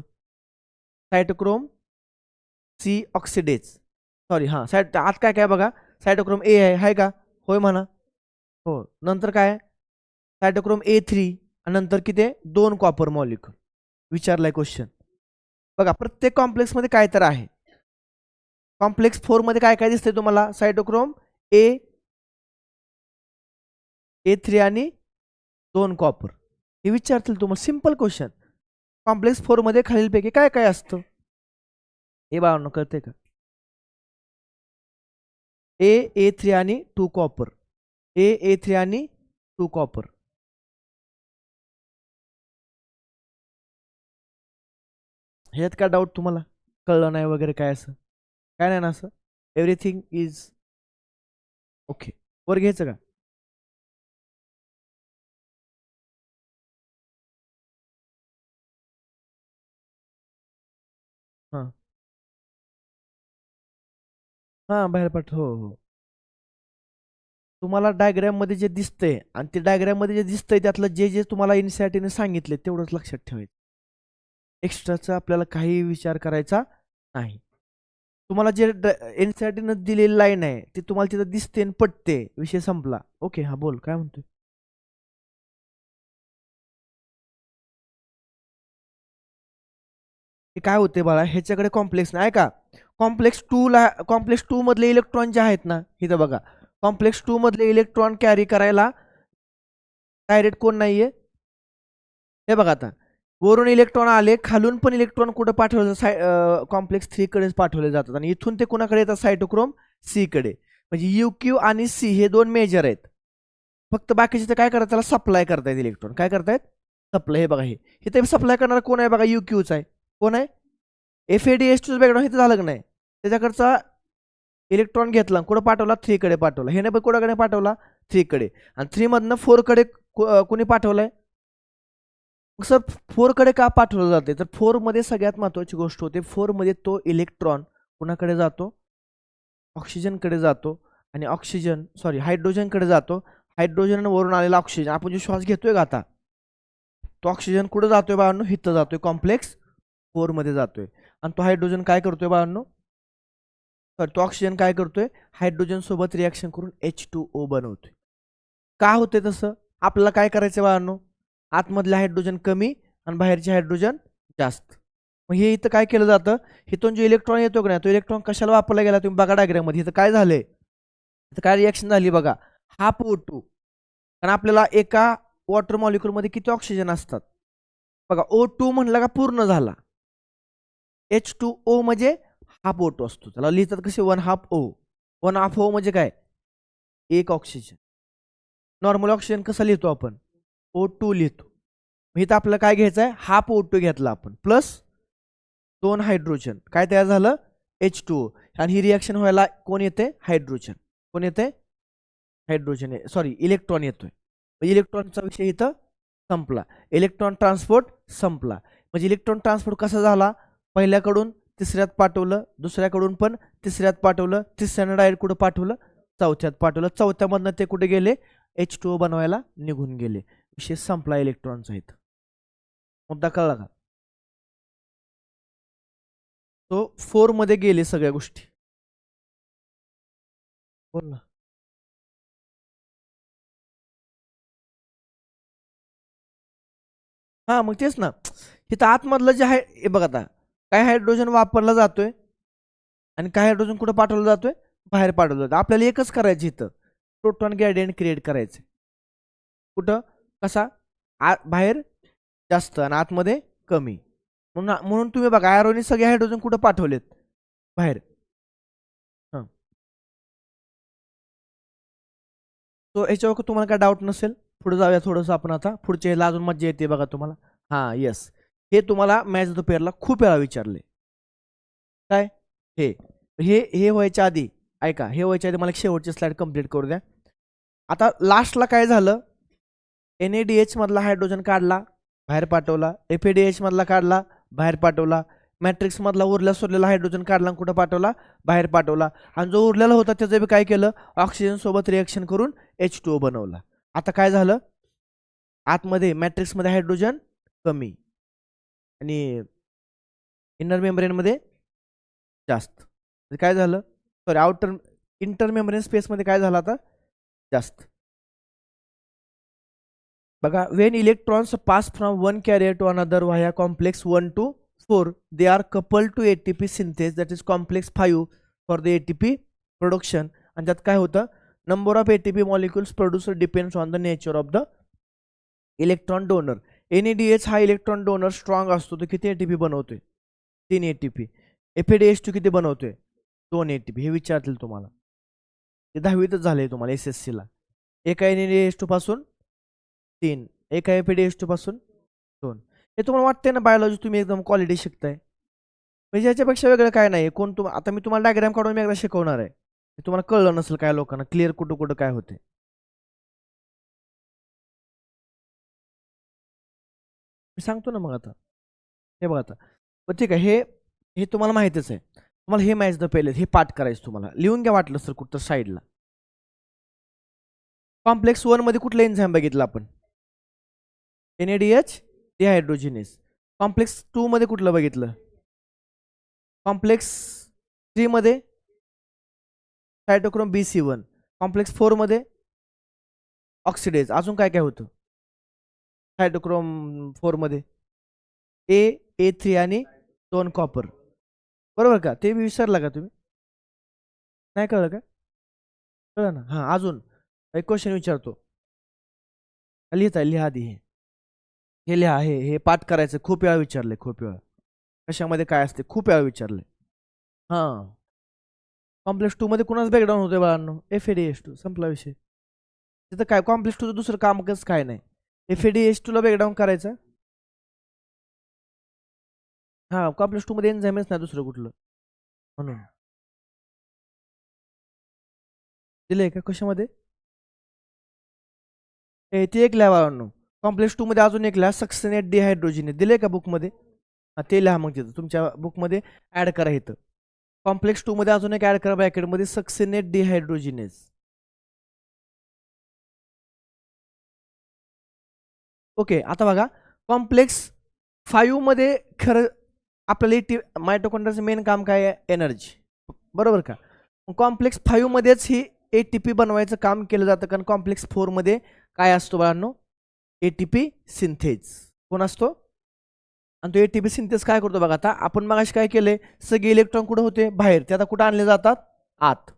सायटोक्रोम सी ऑक्सिडेज, सॉरी, हां, आत काय काय बघा, सायटोक्रोम ए आहे का? होय म्हणा. हो. नंतर काय? सायटोक्रोम A3 आणि नंतर किती आहे? 2 कॉपर मॉलिक्युल. विचारलाय क्वेश्चन. बघा, प्रत्येक कॉम्प्लेक्स मध्ये काय तर आहे. कॉम्प्लेक्स 4 मध्ये काय काय दिसतंय तुम्हाला? सायटोक्रोम A3 आणि 2 कॉपर. हे विचारतील तुम्हाला, सिंपल क्वेश्चन. कॉम्प्लेक्स 4 मध्ये खालीलपैकी काय काय असतं? हे बाळांनो कळतंय का? A3 आणि 2 कॉपर. A3 आणि 2 कॉपर. ह्यात काय डाऊट तुम्हाला? कळलं नाही वगैरे काय असं काय नाही ना? असं एव्हरीथिंग इज ओके. वर घ्यायचं का? हां हां, बाहेर पाठ, हो हो. तुम्हाला डायग्राम मध्ये जे दिसतंय आणि ते डायग्राम मध्ये जे दिसतंय त्यातलं जे तुम्हाला इन्सायटीने सांगितले तेवढंच लक्षात ठेवायचं. एक्स्ट्राचा आपल्याला काही विचार करायचा नाही. तुम्हाला जे एनसीईआरटीनं दिलेली लाईन आहे ती तुम्हाला तिथं दिसते आणि पटते, विषय संपला. ओके, हा बोल, काय म्हणतोय? हे काय होते बाळा, ह्याच्याकडे कॉम्प्लेक्स नाही का? कॉम्प्लेक्स 2 मधले इलेक्ट्रॉन जे आहेत ना, इथं बघा, कॉम्प्लेक्स 2 मधले इलेक्ट्रॉन कॅरी करायला डायरेक्ट कोण नाहीये? हे बघा, आता वरून इलेक्ट्रॉन आले, खालून पण इलेक्ट्रॉन कुठं पाठवलं? कॉम्प्लेक्स 3 कडेच पाठवले जातात आणि इथून ते कुणाकडे येतात? सायटोक्रोम सी कडे. म्हणजे UQ आणि सी हे 2 मेजर आहेत. फक्त बाकीचे ते काय करतात? त्याला सप्लाय करतायत इलेक्ट्रॉन. काय करतायत? सप्लाय. हे बघा, हे इथे सप्लाय करणारा कोण आहे? बघा, UQच आहे. कोण आहे? FADH2 background. हे झालं की नाही? त्याच्याकडचा इलेक्ट्रॉन घेतला कुठं पाठवला 3 कडे पाठवला, हे नाही कुणाकडे पाठवला 3 कडे, आणि 3 मधनं 4 कडे कोणी पाठवलंय. सर 4 कडे का पाठवलं जाते, तर 4 मध्ये सगळ्यात महत्वाची गोष्ट होते, 4 मध्ये तो इलेक्ट्रॉन कुणाकडे जातो, ऑक्सिजन कडे जातो, आणि हायड्रोजन कडे जातो. हायड्रोजन वरून आलेला ऑक्सिजन, आपण जो श्वास घेतोय का आता, तो ऑक्सिजन कुठे जातोय बाळांनो, हिथं जातोय, कॉम्प्लेक्स 4 मध्ये जातोय. आणि तो हायड्रोजन काय करतोय बाळांनो, तर तो ऑक्सिजन काय करतोय, हायड्रोजन सोबत रिॲक्शन करून H2O बनवतोय. का होते तसं, आपल्याला काय करायचं बाळांनो, आतमधले हायड्रोजन कमी आणि बाहेरचे हायड्रोजन जास्त. मग हे इथं काय केलं जातं, इथून जो इलेक्ट्रॉन येतो का नाही, तो इलेक्ट्रॉन कशाला वापरला गेला, तुम्ही बघा डायग्राम मध्ये इथं काय झालंय, इथं काय रिॲक्शन झाली बघा, हाफ O2. कारण आपल्याला एका वॉटर मॉलिक्यूल मध्ये किती ऑक्सिजन असतात बघा, O2 म्हणलं का पूर्ण झाला, H2O म्हणजे हाफ O2 असतो, त्याला लिहितात कसे 1/2O. 1/2O म्हणजे काय, एक ऑक्सिजन. नॉर्मल ऑक्सिजन कसं लिहितो आपण, O2 लिहितो. मग इथं आपल्याला काय घ्यायचं आहे, हाफ O2 घेतला आपण, प्लस 2 हायड्रोजन, काय तयार झालं, H2O. आणि ही रिॲक्शन व्हायला कोण येते, हायड्रोजन. कोण येते, हायड्रोजन, सॉरी इलेक्ट्रॉन येतोय. म्हणजे इलेक्ट्रॉनचा विषय इथं संपला, इलेक्ट्रॉन ट्रान्सपोर्ट संपला. म्हणजे इलेक्ट्रॉन ट्रान्सपोर्ट कसा झाला, पहिल्याकडून तिसऱ्यात पाठवलं, दुसऱ्याकडून पण तिसऱ्यात पाठवलं, तिसऱ्यानं डायरेक्ट कुठं पाठवलं, चौथ्यात पाठवलं, चौथ्यामधनं ते कुठे गेले, H2O बनवायला निघून गेले. विषय संपला इलेक्ट्रॉनचा इथं. मुद्दा कळला का, तो 4 मध्ये गेले सगळ्या गोष्टी. बोल ना. हा मग तेच ना, इथं आतमधलं जे आहे हे बघा, आता काय हायड्रोजन वापरला जातोय आणि काय हायड्रोजन कुठं पाठवलं जातोय, बाहेर पाठवलं जातं. आपल्याला एकच करायचं इथं, प्रोटॉन ग्रेडियंट क्रिएट करायचं. कुठं, कसा, बाहेर जास्त आणि आतमध्ये कमी. म्हणून तुम्ही बघा आयरोनी सगळे हायड्रोजन कुठं पाठवलेत, बाहेर. हां, तो याच्यावर तुम्हाला काय डाऊट नसेल, पुढे जाऊया थोडंसं आपण आता, पुढच्या ह्याला अजून मजा येते बघा तुम्हाला. हां येस, हे तुम्हाला मॅच द पेअरला खूप वेळा विचारले. काय, हे हे हे व्हायच्या आधी, ऐका, हे व्हायच्या आधी मला एक शेवटची स्लाइड कंप्लीट करू द्या. आता लास्टला काय झालं, NADH मधला हायड्रोजन काढला, बाहेर पाठवला, FADH मधला काढला, बाहेर पाठवला, मॅट्रिक्स मधला उरल्या सोडलेला हायड्रोजन काढला, कुठं पाठवला, बाहेर पाठवला. आणि जो उरलेला होता त्याचं बी काय केलं, ऑक्सिजन सोबत रिएक्शन करून H2O बनवला. आता काय झालं, आतमध्ये मॅट्रिक्स मध्ये हायड्रोजन कमी आणि इनर मेम्ब्रेन मध्ये जास्त. काय झालं, sorry outer inter membrane space मध्ये काय झालं आता, जास्त. बघा, when electrons pass from one carrier to another via complex 1 to 4 they are coupled to ATP synthase, that is complex 5 for the ATP production. आणि त्यात काय होतं, number of ATP molecules producer depends on the nature of the electron donor. NADH हा इलेक्ट्रॉन डोनर स्ट्रॉंग असतो, तो किती ATP बनवतोय, 3 ATP. FADH2 किती बनवतोय, 2 ATP. हे विचारतील तुम्हाला, ते 10वीतच झालंय तुम्हाला SSC ला. एका NADH2 पासून 3, एका FADH2 पासून 2. हे तुम्हाला वाटतंय ना बायोलॉजी तुम्ही एकदम क्वालिटी शिकताय, म्हणजे याच्यापेक्षा वेगळं काय नाही. कोण आता मी तुम्हाला डायग्राम काढून मी एकदा शिकवणार आहे, तुम्हाला कळलं नसेल काय लोकांना क्लिअर कुठं कुठं काय होते. मी सांगतो ना मग आता, हे बघा आता, पण ठीक आहे, हे हे तुम्हाला माहितीच आहे. तुम्हाला हे मॅच द पहिले हे पाठ करायचं, तुम्हाला लिहून घ्या वाटलं सर कुठं साईडला. कॉम्प्लेक्स 1 मध्ये कुठलं एन्झाईम बघितलं आपण, NADH डिहायड्रोजिनेस. कॉम्प्लेक्स 2 मध्ये कुठलं बघितलं, कॉम्प्लेक्स 3 मध्ये सायटोक्रोम BC1. कॉम्प्लेक्स 4 मध्ये ऑक्सिडेज. अजून काय काय होतं सायटोक्रोम 4 मध्ये, A3 आणि 2 कॉपर, बरोबर का, ते विसरला का तुम्ही, नाही कळलं का, कळलं ना. हां, अजून एक क्वेश्चन विचारतो, लिहिता लिहा आधी हे लिहा, हे पाठ करायचं, खूप वेळा विचारले, खूप वेळा कशामध्ये काय असते खूप वेळा विचारले. हां, कॉम्प्लेक्स 2 मध्ये कुणाच ब्रेकडाऊन होते बाळांनो, FADH2, संपला विषय. तिथं काय कॉम्प्लेक्स 2 दुसरं कामच काय नाही, FADH2 ला ब्रेकडाऊन करायचं. हां, कॉम्प्लेक्स 2 मध्ये एन्झाईमच नाही दुसरं कुठलं, म्हणून दिलंय का कशामध्ये? ती एक लिहा बाळांनो. कॉम्प्लेक्स 2 मध्ये अजून एक लिहा, सक्सिनेट डिहायड्रोजिनेज. दिलंय का बुकमध्ये? ते लिहा मग तिथं तुमच्या बुकमध्ये ऍड करा इथं. कॉम्प्लेक्स 2 मध्ये अजून एक ऍड करा ब्रॅकेटमध्ये, सक्सिनेट डिहायड्रोजिनेज. ओके, आता बघा कॉम्प्लेक्स 5 मध्ये खरं आपल्याला मायटोकॉन्ड्रियाचं मेन काम काय आहे? एनर्जी, बरोबर का? कॉम्प्लेक्स 5 मध्येच ही एटीपी बनवायचं काम केलं जातं, कारण कॉम्प्लेक्स 4 मध्ये काय असतो बाळांनो? ATP synthase. कोण असतो? आणि तो एटीपी सिंथेज काय करतो बघा. आता आपण मगाशी काय केलंय, सगळे इलेक्ट्रॉन कुठे होते? बाहेर. ते आता कुठे आणले जातात? आत.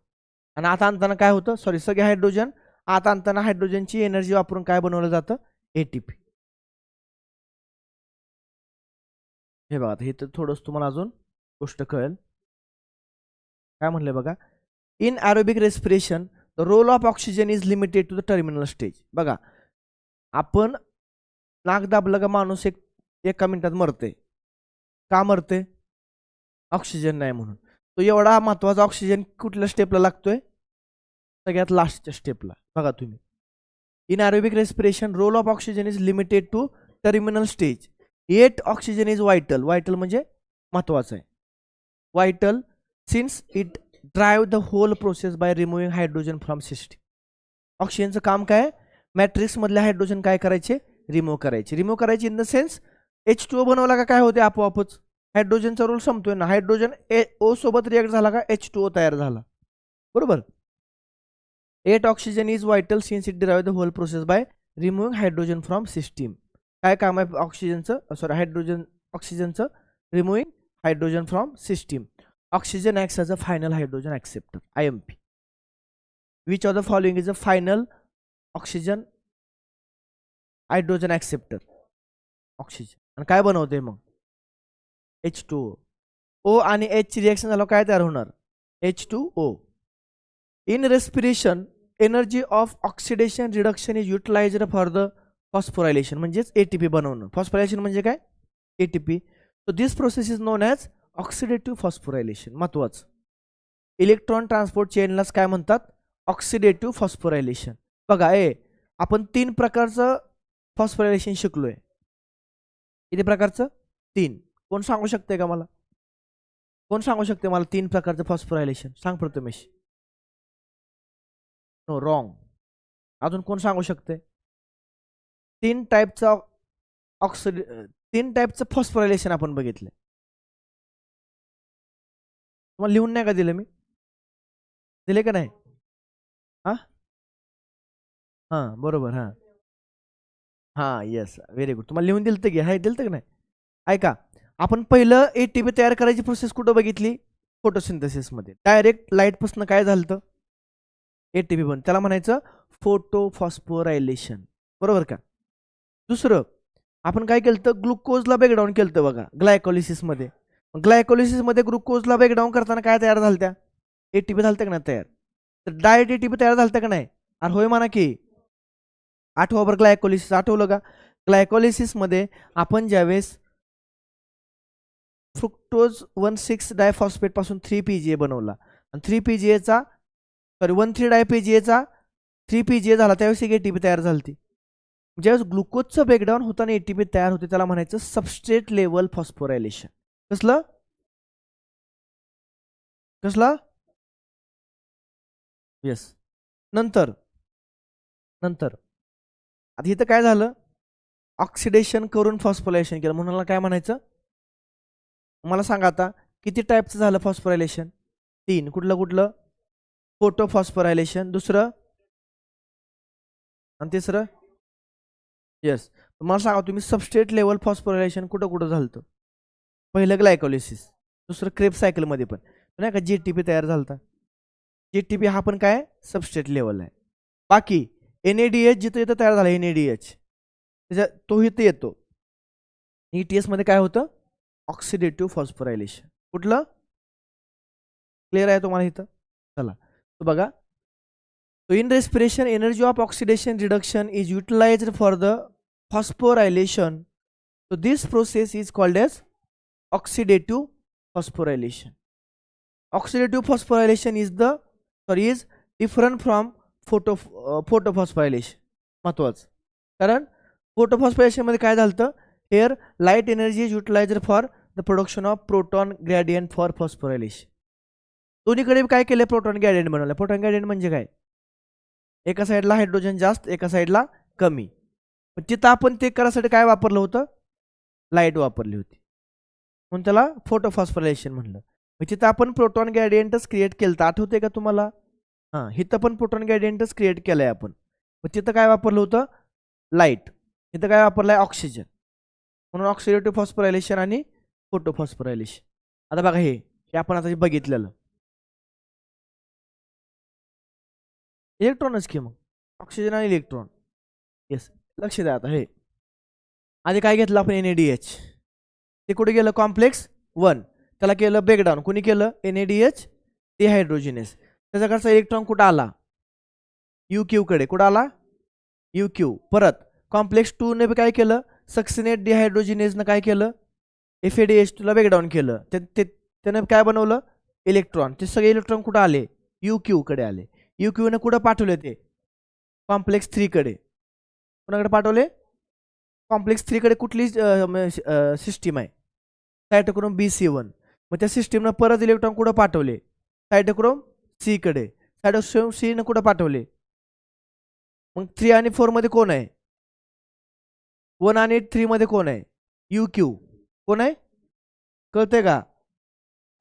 आणि आत आणताना काय होतं? सॉरी, सगळे हायड्रोजन आत आणताना हायड्रोजनची एनर्जी वापरून काय बनवलं जातं? एटीपी. हे बघा, हे तर थोडंच तुम्हाला अजून गोष्ट कळेल. काय म्हणलंय बघा, in aerobic respiration the role of oxygen is limited to the terminal stage. बघा, आपण नाक दाबलं का माणूस एका मिनिटात मरते. का मरते? ऑक्सिजन नाही म्हणून. तो एवढा महत्वाचा ऑक्सिजन कुठल्या स्टेपला लागतोय? सगळ्यात लास्टच्या स्टेपला. बघा तुम्ही, in aerobic respiration role of oxygen is limited to terminal stage. Yet oxygen is vital. Vital म्हणजे महत्वाचं आहे. Vital since it drive the whole process by removing hydrogen from system. ऑक्सिजनचं काम काय? मॅट्रिक्स मधले हायड्रोजन काय करायचे? रिमूव्ह करायचे. रिमूव्ह करायचे इन द सेन्स H2O बनवला का काय होते? आपोआपच हायड्रोजनचा रोल संपतोय ना. हायड्रोजन O सोबत रिएक्ट झाला का H2O तयार झाला, बरोबर? 8 oxygen is vital since it drive the whole process by removing hydrogen from system. काय काम आहे ऑक्सिजनचं? सॉरी, ऑक्सिजनचं removing hydrogen from system. Oxygen acts as a final hydrogen acceptor, IMP. Which of the following is a final oxygen hydrogen acceptor? Oxygen. आणि काय बनवते मग? H2O. O आणि H रिएक्शन झालं काय तयार होणार? H2O. In respiration energy of oxidation reduction is utilized for the phosphorylation. म्हणजेच एटीपी बनवणं. फॉस्फोरायलेशन म्हणजे काय? ATP. So this process is known as oxidative phosphorylation. महत्वाचं, इलेक्ट्रॉन ट्रान्सपोर्ट चेनलाच काय म्हणतात? Oxidative phosphorylation. बघा, आपण 3 प्रकारचं फॉस्फोरायलेशन शिकलोय. किती प्रकारचं? 3. कोण सांगू शकते का मला? कोण सांगू शकते मला 3 प्रकारचं फॉस्फोरायलेशन? सांग प्रथमेश. No, wrong. अजून कोण सांगू शकते? 3 टाईपचं 3 टाईपचं फॉस्फोरायलेशन आपण बघितलं. तुम्हाला लिहून नाही का दिलं मी? दिले का नाही? हां बरोबर. हां येस, व्हेरी गुड. तुम्हाला लिहून दिलं की? हाय, दिलं का नाही? ऐका, आपण पहिलं एटीपी तयार करायची प्रोसेस कुठं बघितली? फोटोसिंथेसिसमध्ये. डायरेक्ट लाईटपासून काय झालं? एटीपी बन. त्याला म्हणायचं फोटोफॉस्फोरायलेशन, बरोबर का? दुसरं आपण काय केलं? ग्लुकोजला ब्रेकडाऊन केलं बघा, ग्लायकोलिसिसमध्ये. ग्लायकोलिसिसमध्ये ग्लुकोजला ब्रेकडाऊन करताना काय तयार झालं? त्या एटीपी झालं का नाही तयार? तर डायरेक्ट एटीपी तयार झालं का नाही? अरे होय म्हणा की. आठवा बरं ग्लायकोलिसिस, आठवलं का? ग्लायकोलिसिसमध्ये आपण ज्यावेळेस फ्रुक्टोज 1,6 डायफॉस्फेट पासून 3-PGA बनवला आणि 3-PGAचा सॉरी 1,3-डायपीजीएचा 3-PGA झाला, त्यावेळेस एक एटीपी तयार झाली. ज्यावेळेस ग्लुकोजचं ब्रेकडाऊन होताना एटीपी तयार होते त्याला म्हणायचं सबस्ट्रेट लेवल फॉस्फोरायलेशन. कसलं? कसलं? येस. नंतर आता इथं काय झालं? ऑक्सिडेशन करून फॉस्फोरायलेशन केलं, म्हणून काय म्हणायचं? मला सांगा आता किती टाईपचं झालं फॉस्फोरायलेशन? 3. कुठलं? फोटोफॉस्फोरायलेशन. दुसरं आणि तिसरं? येस. मला सांगा तुम्ही सबस्ट्रेट लेवल फॉस्फोरायलेशन कुठं झालं? पहिलं ग्लायकोलिसिस, दुसरं क्रेब सायकलमध्ये पण नाही का जीटीपी तयार झालता. जीटीपी हा पण काय? सबस्ट्रेट लेवल आहे. बाकी NADH जिथं इथं तयार झाला NADH त्याच्या तो इथं येतो. ETS मध्ये काय होतं? Oxidative phosphorylation. कुठलं? क्लिअर आहे तुम्हाला इथं? चला तो बघा. So in respiration, energy of oxidation reduction is utilized for the phosphorylation. So this process is called as oxidative phosphorylation. Oxidative phosphorylation is different from photophosphorylation. महत्वाचं, कारण फोटोफॉस्फोरायलेशनमध्ये काय झालं, here light energy is utilized for the production of proton gradient for phosphorylation. दोन्हीकडे काय केलं, प्रोटॉन ग्रेडियंट बनवलं. प्रोटॉन ग्रेडियंट म्हणजे काय, एका साईडला हायड्रोजन जास्त, एका साईडला कमी. तिथं आपण ते करायसाठी काय वापरलं होतं, लाईट वापरली होती, म्हणून त्याला फोटोफॉस्फोरायलेशन म्हणलं. तिथं आपण प्रोटॉन ग्रेडियंटच क्रिएट केलं तर आठवते का तुम्हाला, हां, इथं पण प्रोटॉन ग्रेडियंटच क्रिएट केलंय आपण. मग तिथं काय वापरलं होतं, लाईट. इथं काय वापरलंय, ऑक्सिजन. म्हणून ऑक्सिडेटिव्ह फॉस्फोरायलेशन आणि फोटोफॉस्फोरायलेशन. आता बघा हे आपण आता बघितलेलं इलेक्ट्रॉनच की, मग ऑक्सिजन आणि इलेक्ट्रॉन. येस, लक्ष द्या. आता हे आधी काय घेतलं आपण, NADH. ते कुठे गेलं, कॉम्प्लेक्स 1. त्याला केलं ब्रेकडाऊन. कुणी केलं, NADH डिहायड्रोजिनेस. त्याच्याकडचा इलेक्ट्रॉन कुठं आला, UQ कडे. कुठं आला, UQ. परत कॉम्प्लेक्स 2 ने काय केलं, सक्सिनेट डिहायड्रोजिनेसनं काय केलं, FADH2 ला ब्रेकडाऊन केलं. त्याने काय बनवलं, इलेक्ट्रॉन. ते सगळे इलेक्ट्रॉन कुठं आले, UQ कडे आले. UQ ने कुठं पाठवले, ते कॉम्प्लेक्स 3 कडे. कोणाकडे पाठवले, कॉम्प्लेक्स 3 कडे. कुठली सिस्टीम आहे, सायटोक्रोम BC1. मग त्या सिस्टीमनं परत इलेक्ट्रॉन कुठं पाठवले, सायटोक्रोम C कडे. सायटोक्रोम C ने कुठं पाठवले. मग 3 आणि 4 मध्ये कोण आहे, 1 आणि 3 मध्ये कोण आहे, UQ. कोण आहे, कळतंय का,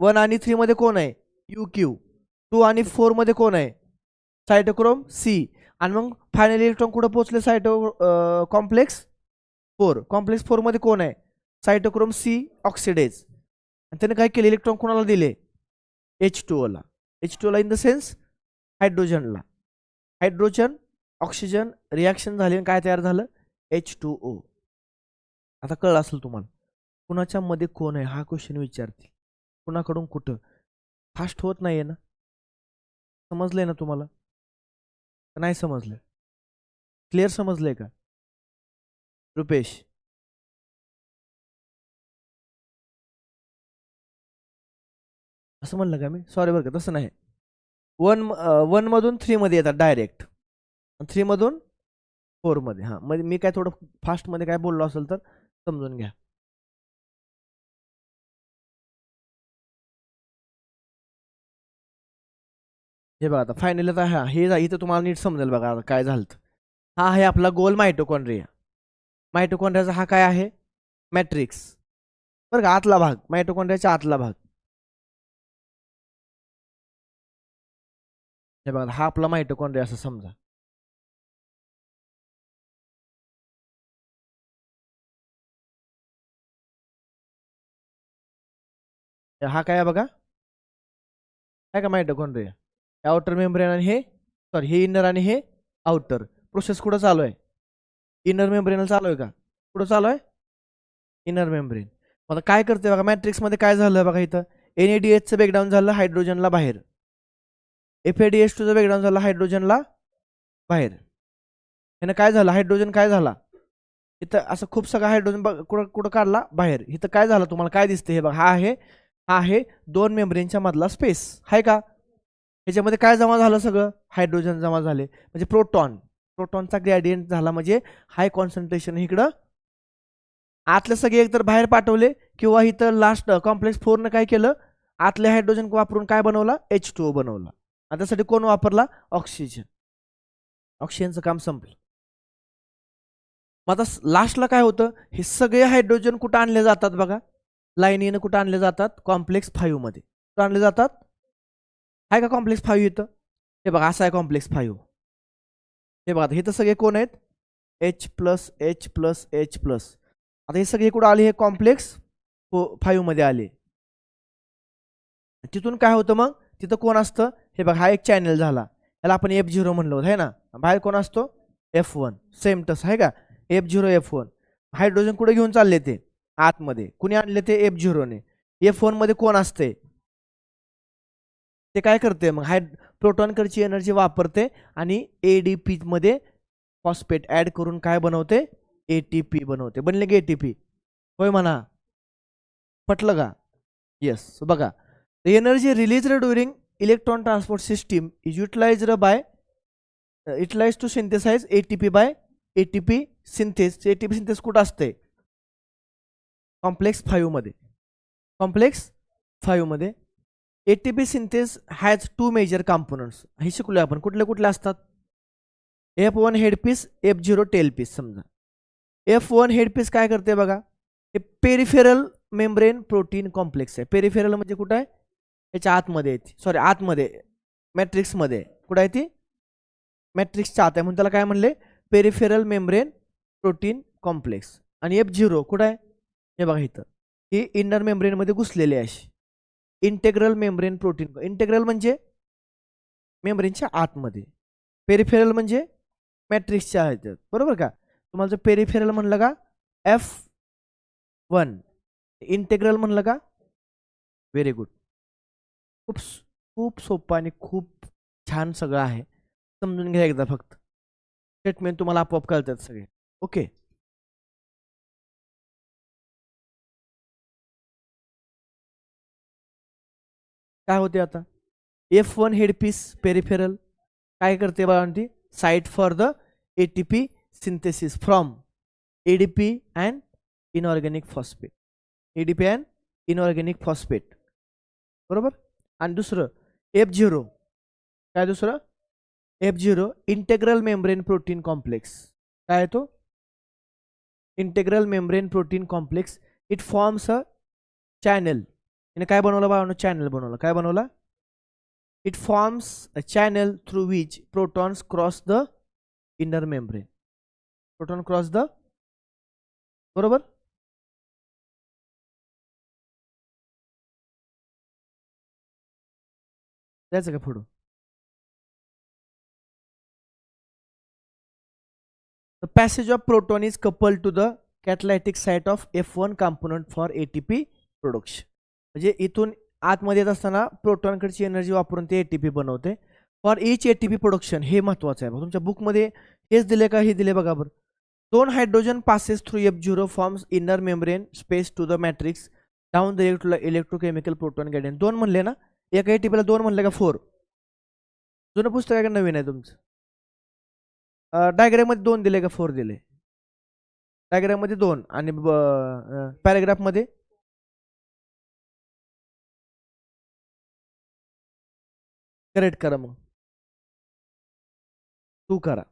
1 आणि 3 मध्ये कोण आहे, UQ. 2 आणि 4 मध्ये कोण आहे, सायटोक्रोम C. आणि मग फायनली इलेक्ट्रॉन कुठं पोहोचले, कॉम्प्लेक्स 4. कॉम्प्लेक्स 4 मध्ये कोण आहे, सायटोक्रोम C ऑक्सिडेज. आणि त्याने काय केले, इलेक्ट्रॉन कोणाला दिले, H2O ला. H2O ला इन द सेन्स हायड्रोजनला. हायड्रोजन ऑक्सिजन रिॲक्शन झाली आणि काय तयार झालं, H2O. आता कळलं असेल तुम्हाला कुणाच्या मध्ये कोण आहे, हा क्वेश्चन विचारतील. कुणाकडून कुठं, फास्ट होत नाहीये ना. समजलंय ना तुम्हाला, नाही समजलं, क्लिअर समजलंय का रुपेश. असं म्हणलं का मी, सॉरी बरं का, तसं नाही. 1 मधून 3 मध्ये येतात डायरेक्ट, 3 मधून 4 मध्ये. हां, म्हणजे मी काय थोडं फास्ट मध्ये काय बोललो असेल तर समजून घ्या. हे बघा आता फायनली आता हे इथं तुम्हाला नीट समजेल. बघा आता काय झालं, हा आहे आपला गोल मायटोकॉन्ड्रिया. मायटोकॉन्ड्रियाचा हा काय आहे, मॅट्रिक्स. बरं का, आतला भाग, मायटोकॉन्ड्रियाचा आतला भाग. हे बघा हा आपला मायटोकॉन्ड्रिया असं समजा. हा काय आहे बघा, काय का मायटोकॉन्ड्रिया, आउटर मेम्ब्रेन आणि हे, सॉरी हे इनर आणि हे आउटर. प्रोसेस कुठं चालू आहे, इनर मेम्ब्रेन चालू आहे का, कुठं चालू आहे, इनर मेम्ब्रेन. आता काय करते बघा, मॅट्रिक्स मध्ये काय झालं बघा, इथं NADH चं ब्रेकडाऊन झालं, हायड्रोजनला बाहेर. FADH2 चं ब्रेकडाऊन झालं, हायड्रोजनला बाहेर. यानं काय झालं, हायड्रोजन काय झाला, इथं असं खूप सगळं हायड्रोजन कुठं कुठं काढला बाहेर. इथं काय झालं तुम्हाला काय दिसते, हे बघा हा आहे 2 मेम्ब्रेनच्या मधला स्पेस आहे का. ह्याच्यामध्ये काय जमा झालं, सगळं हायड्रोजन जमा झाले, म्हणजे प्रोटॉनचा ग्रेडियंट झाला, म्हणजे हाय कॉन्सन्ट्रेशन. इकडं आतले सगळे एकतर बाहेर पाठवले, किंवा इथं लास्ट कॉम्प्लेक्स 4 न काय केलं, आतले हायड्रोजन वापरून काय बनवला, H2O बनवला. आणि त्यासाठी कोण वापरला, ऑक्सिजन. ऑक्सिजनचं काम संपलं. मग आता लास्टला काय होतं, हे सगळे हायड्रोजन कुठं आणले जातात बघा, लाईनीनं कुठं आणले जातात, कॉम्प्लेक्स 5 मध्ये. कुठं आणले जातात, आहे का कॉम्प्लेक्स 5 इथं, हे बघा असं आहे कॉम्प्लेक्स 5. हे बघा इथं सगळे कोण आहेत, H+H+H+. आता हे सगळे कुठं आले, हे कॉम्प्लेक्स 5 मध्ये आले. तिथून काय होतं मग, तिथं कोण असतं, हे बघा हा एक चॅनल झाला, याला आपण F0 म्हणलो आहे ना. बाहेर कोण असतो, F1. सेम तसं आहे का, F0 F1. हायड्रोजन कुठे घेऊन चालले, ते आतमध्ये. कुणी आणले, ते F0 ने. F1 मध्ये कोण असते, ते काय करते मग, प्रोटॉनकडची एनर्जी वापरते आणि ADP मध्ये फॉस्फेट ऍड करून काय बनवते, ATP बनवते. बनले की ATP, होय म्हणा, पटलं का. येस. बघा, energy release during electron transport system is utilized to synthesize ATP by ATP synthase. ATP synthase कुठं असते? कॉम्प्लेक्स 5 मध्ये. कॉम्प्लेक्स 5 मध्ये ATP synthase has two major components. हे शिकलोय आपण. कुठले कुठले असतात? F1 headpiece, F0 टेलपीस. समजा F1 हेडपीस काय करते बघा, हे पेरिफेरल मेम्ब्रेन प्रोटीन कॉम्प्लेक्स आहे. पेरिफेरल म्हणजे कुठं आहे? याच्या आतमध्ये आहे, सॉरी आतमध्ये, मॅट्रिक्समध्ये. कुठं आहे ती? मॅट्रिक्सच्या आत आहे, म्हणून त्याला काय म्हणले? Peripheral membrane protein complex. आणि F0 कुठं आहे? हे बघा इथं, ही इनर मेम्ब्रेनमध्ये घुसलेली आहे अशी. Integral membrane protein. इंटेग्रल म्हणजे मेम्ब्रेनच्या आतमध्ये, पेरिफेरल म्हणजे मॅट्रिक्सच्या ह्याच्यात. बरोबर का? तुम्हाला जर पेरिफेरल म्हणलं का F1, इंटेग्रल म्हणलं का? Very good. खूप खूप सोपं आणि खूप छान सगळं आहे, समजून घ्या एकदा फक्त. स्टेटमेंट तुम्हाला आपोआप कळतात सगळे. ओके, काय होते आता? F1 हेडपीस पेरिफेरल काय करते बघा, ती site for the ATP synthesis from ADP and inorganic phosphate. ADP and inorganic phosphate. बरोबर. आणि दुसरं F0 काय? दुसरं F0 integral membrane protein complex. काय तो? Integral membrane protein complex. It forms a channel. याने काय बनवलं बाळांनो? चॅनल बनवलं. काय बनवलं? It forms a channel through which protons cross the inner membrane. Proton cross the, बरोबर. द्यायचं का पुढं? The passage of proton is coupled to the catalytic site of F1 component for ATP production. म्हणजे इथून आतमध्ये येत असताना प्रोटॉनकडची एनर्जी वापरून ते ATP बनवते. फॉर इच ATP प्रोडक्शन, हे महत्वाचं आहे. तुमच्या बुकमध्ये हेच दिले का? हे दिले बघा बरं. 2 hydrogen passes through F0 forms inner membrane space to the matrix down the electrochemical proton gradient. 2 म्हणले ना? एका ATP ला 2 म्हणले का 4? जुनं पुस्तक आहे का नवीन आहे तुमचं? डायग्राम मध्ये 2 दिले का 4 दिले? डायग्राम मध्ये 2 आणि पॅराग्राफ मध्ये करेक्ट करा. मग 2 करा.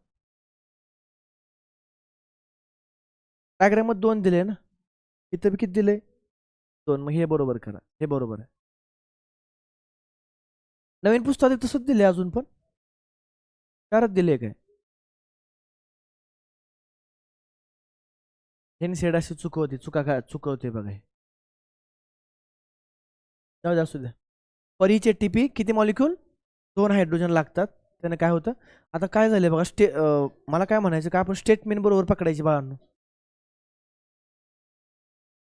डायग्राम मध्ये 2 दिले ना, इथं बी किती दिले? 2. मग हे बरोबर करा, हे बरोबर आहे. नवीन पुस्तकात तसंच दिले, अजून पण 4च दिले काय? हे सेड अशी चुकवते बघा. जाऊ द्या, असू द्या. पर इच ATP किती मॉलिक्यूल? 2 हायड्रोजन लागतात. त्याने काय होतं? आता काय झाले बघा, मला काय म्हणायचं का, आपण स्टेटमेंट बरोबर पकडायची बाळांनो.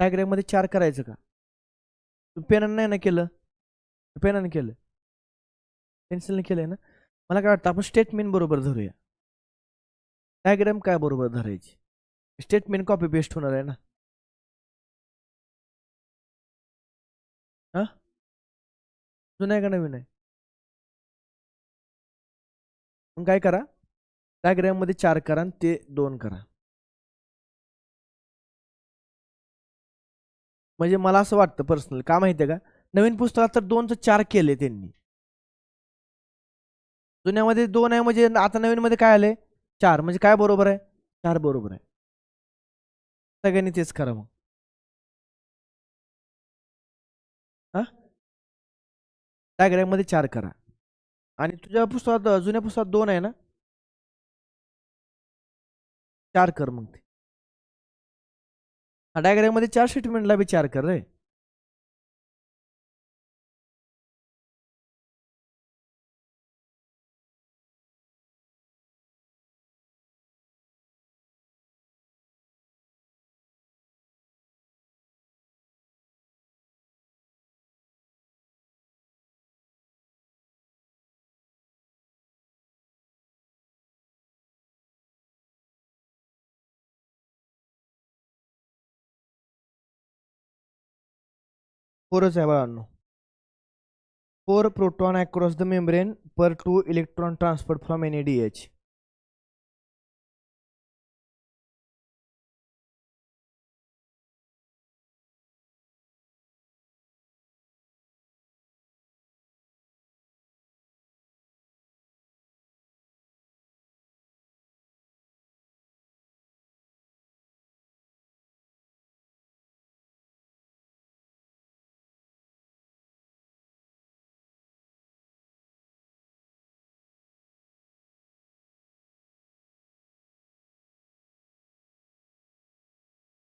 डायग्राम मध्ये 4 करायचं का? पेनानं नाही ना केलं? पेनानं केलं, पेन्सिलने केलंय ना? मला काय वाटतं, आपण स्टेटमेंट बरोबर धरूया. डायग्राम काय बरोबर धरायची? स्टेटमेंट कॉपी पेस्ट होणार आहे ना. हा, जुनं आहे का नवीन आहे? मग काय करा, डायग्राम मध्ये 4 करा आणि ते 2 करा. म्हणजे मला असं वाटतं पर्सनल, का माहितीये का, नवीन पुस्तकात तर 2चं 4 केले त्यांनी. जुन्यामध्ये 2 आहे, म्हणजे आता नवीन मध्ये काय आलंय? 4. म्हणजे काय बरोबर आहे? 4 बरोबर आहे. सगळ्यांनी तेच करा मग. हा, डायग्राम मध्ये 4 करा. आणि तुझ्या पुस्तकात, जुन्या पुस्तकात 2 आहे ना? 4 कर मग ते. डायग्राम मध्ये 4 स्टेटमेंटला बी 4 कर रे. पोरच आहे बाळांनो. 4 proton across the membrane per 2 electron transferred from NADH.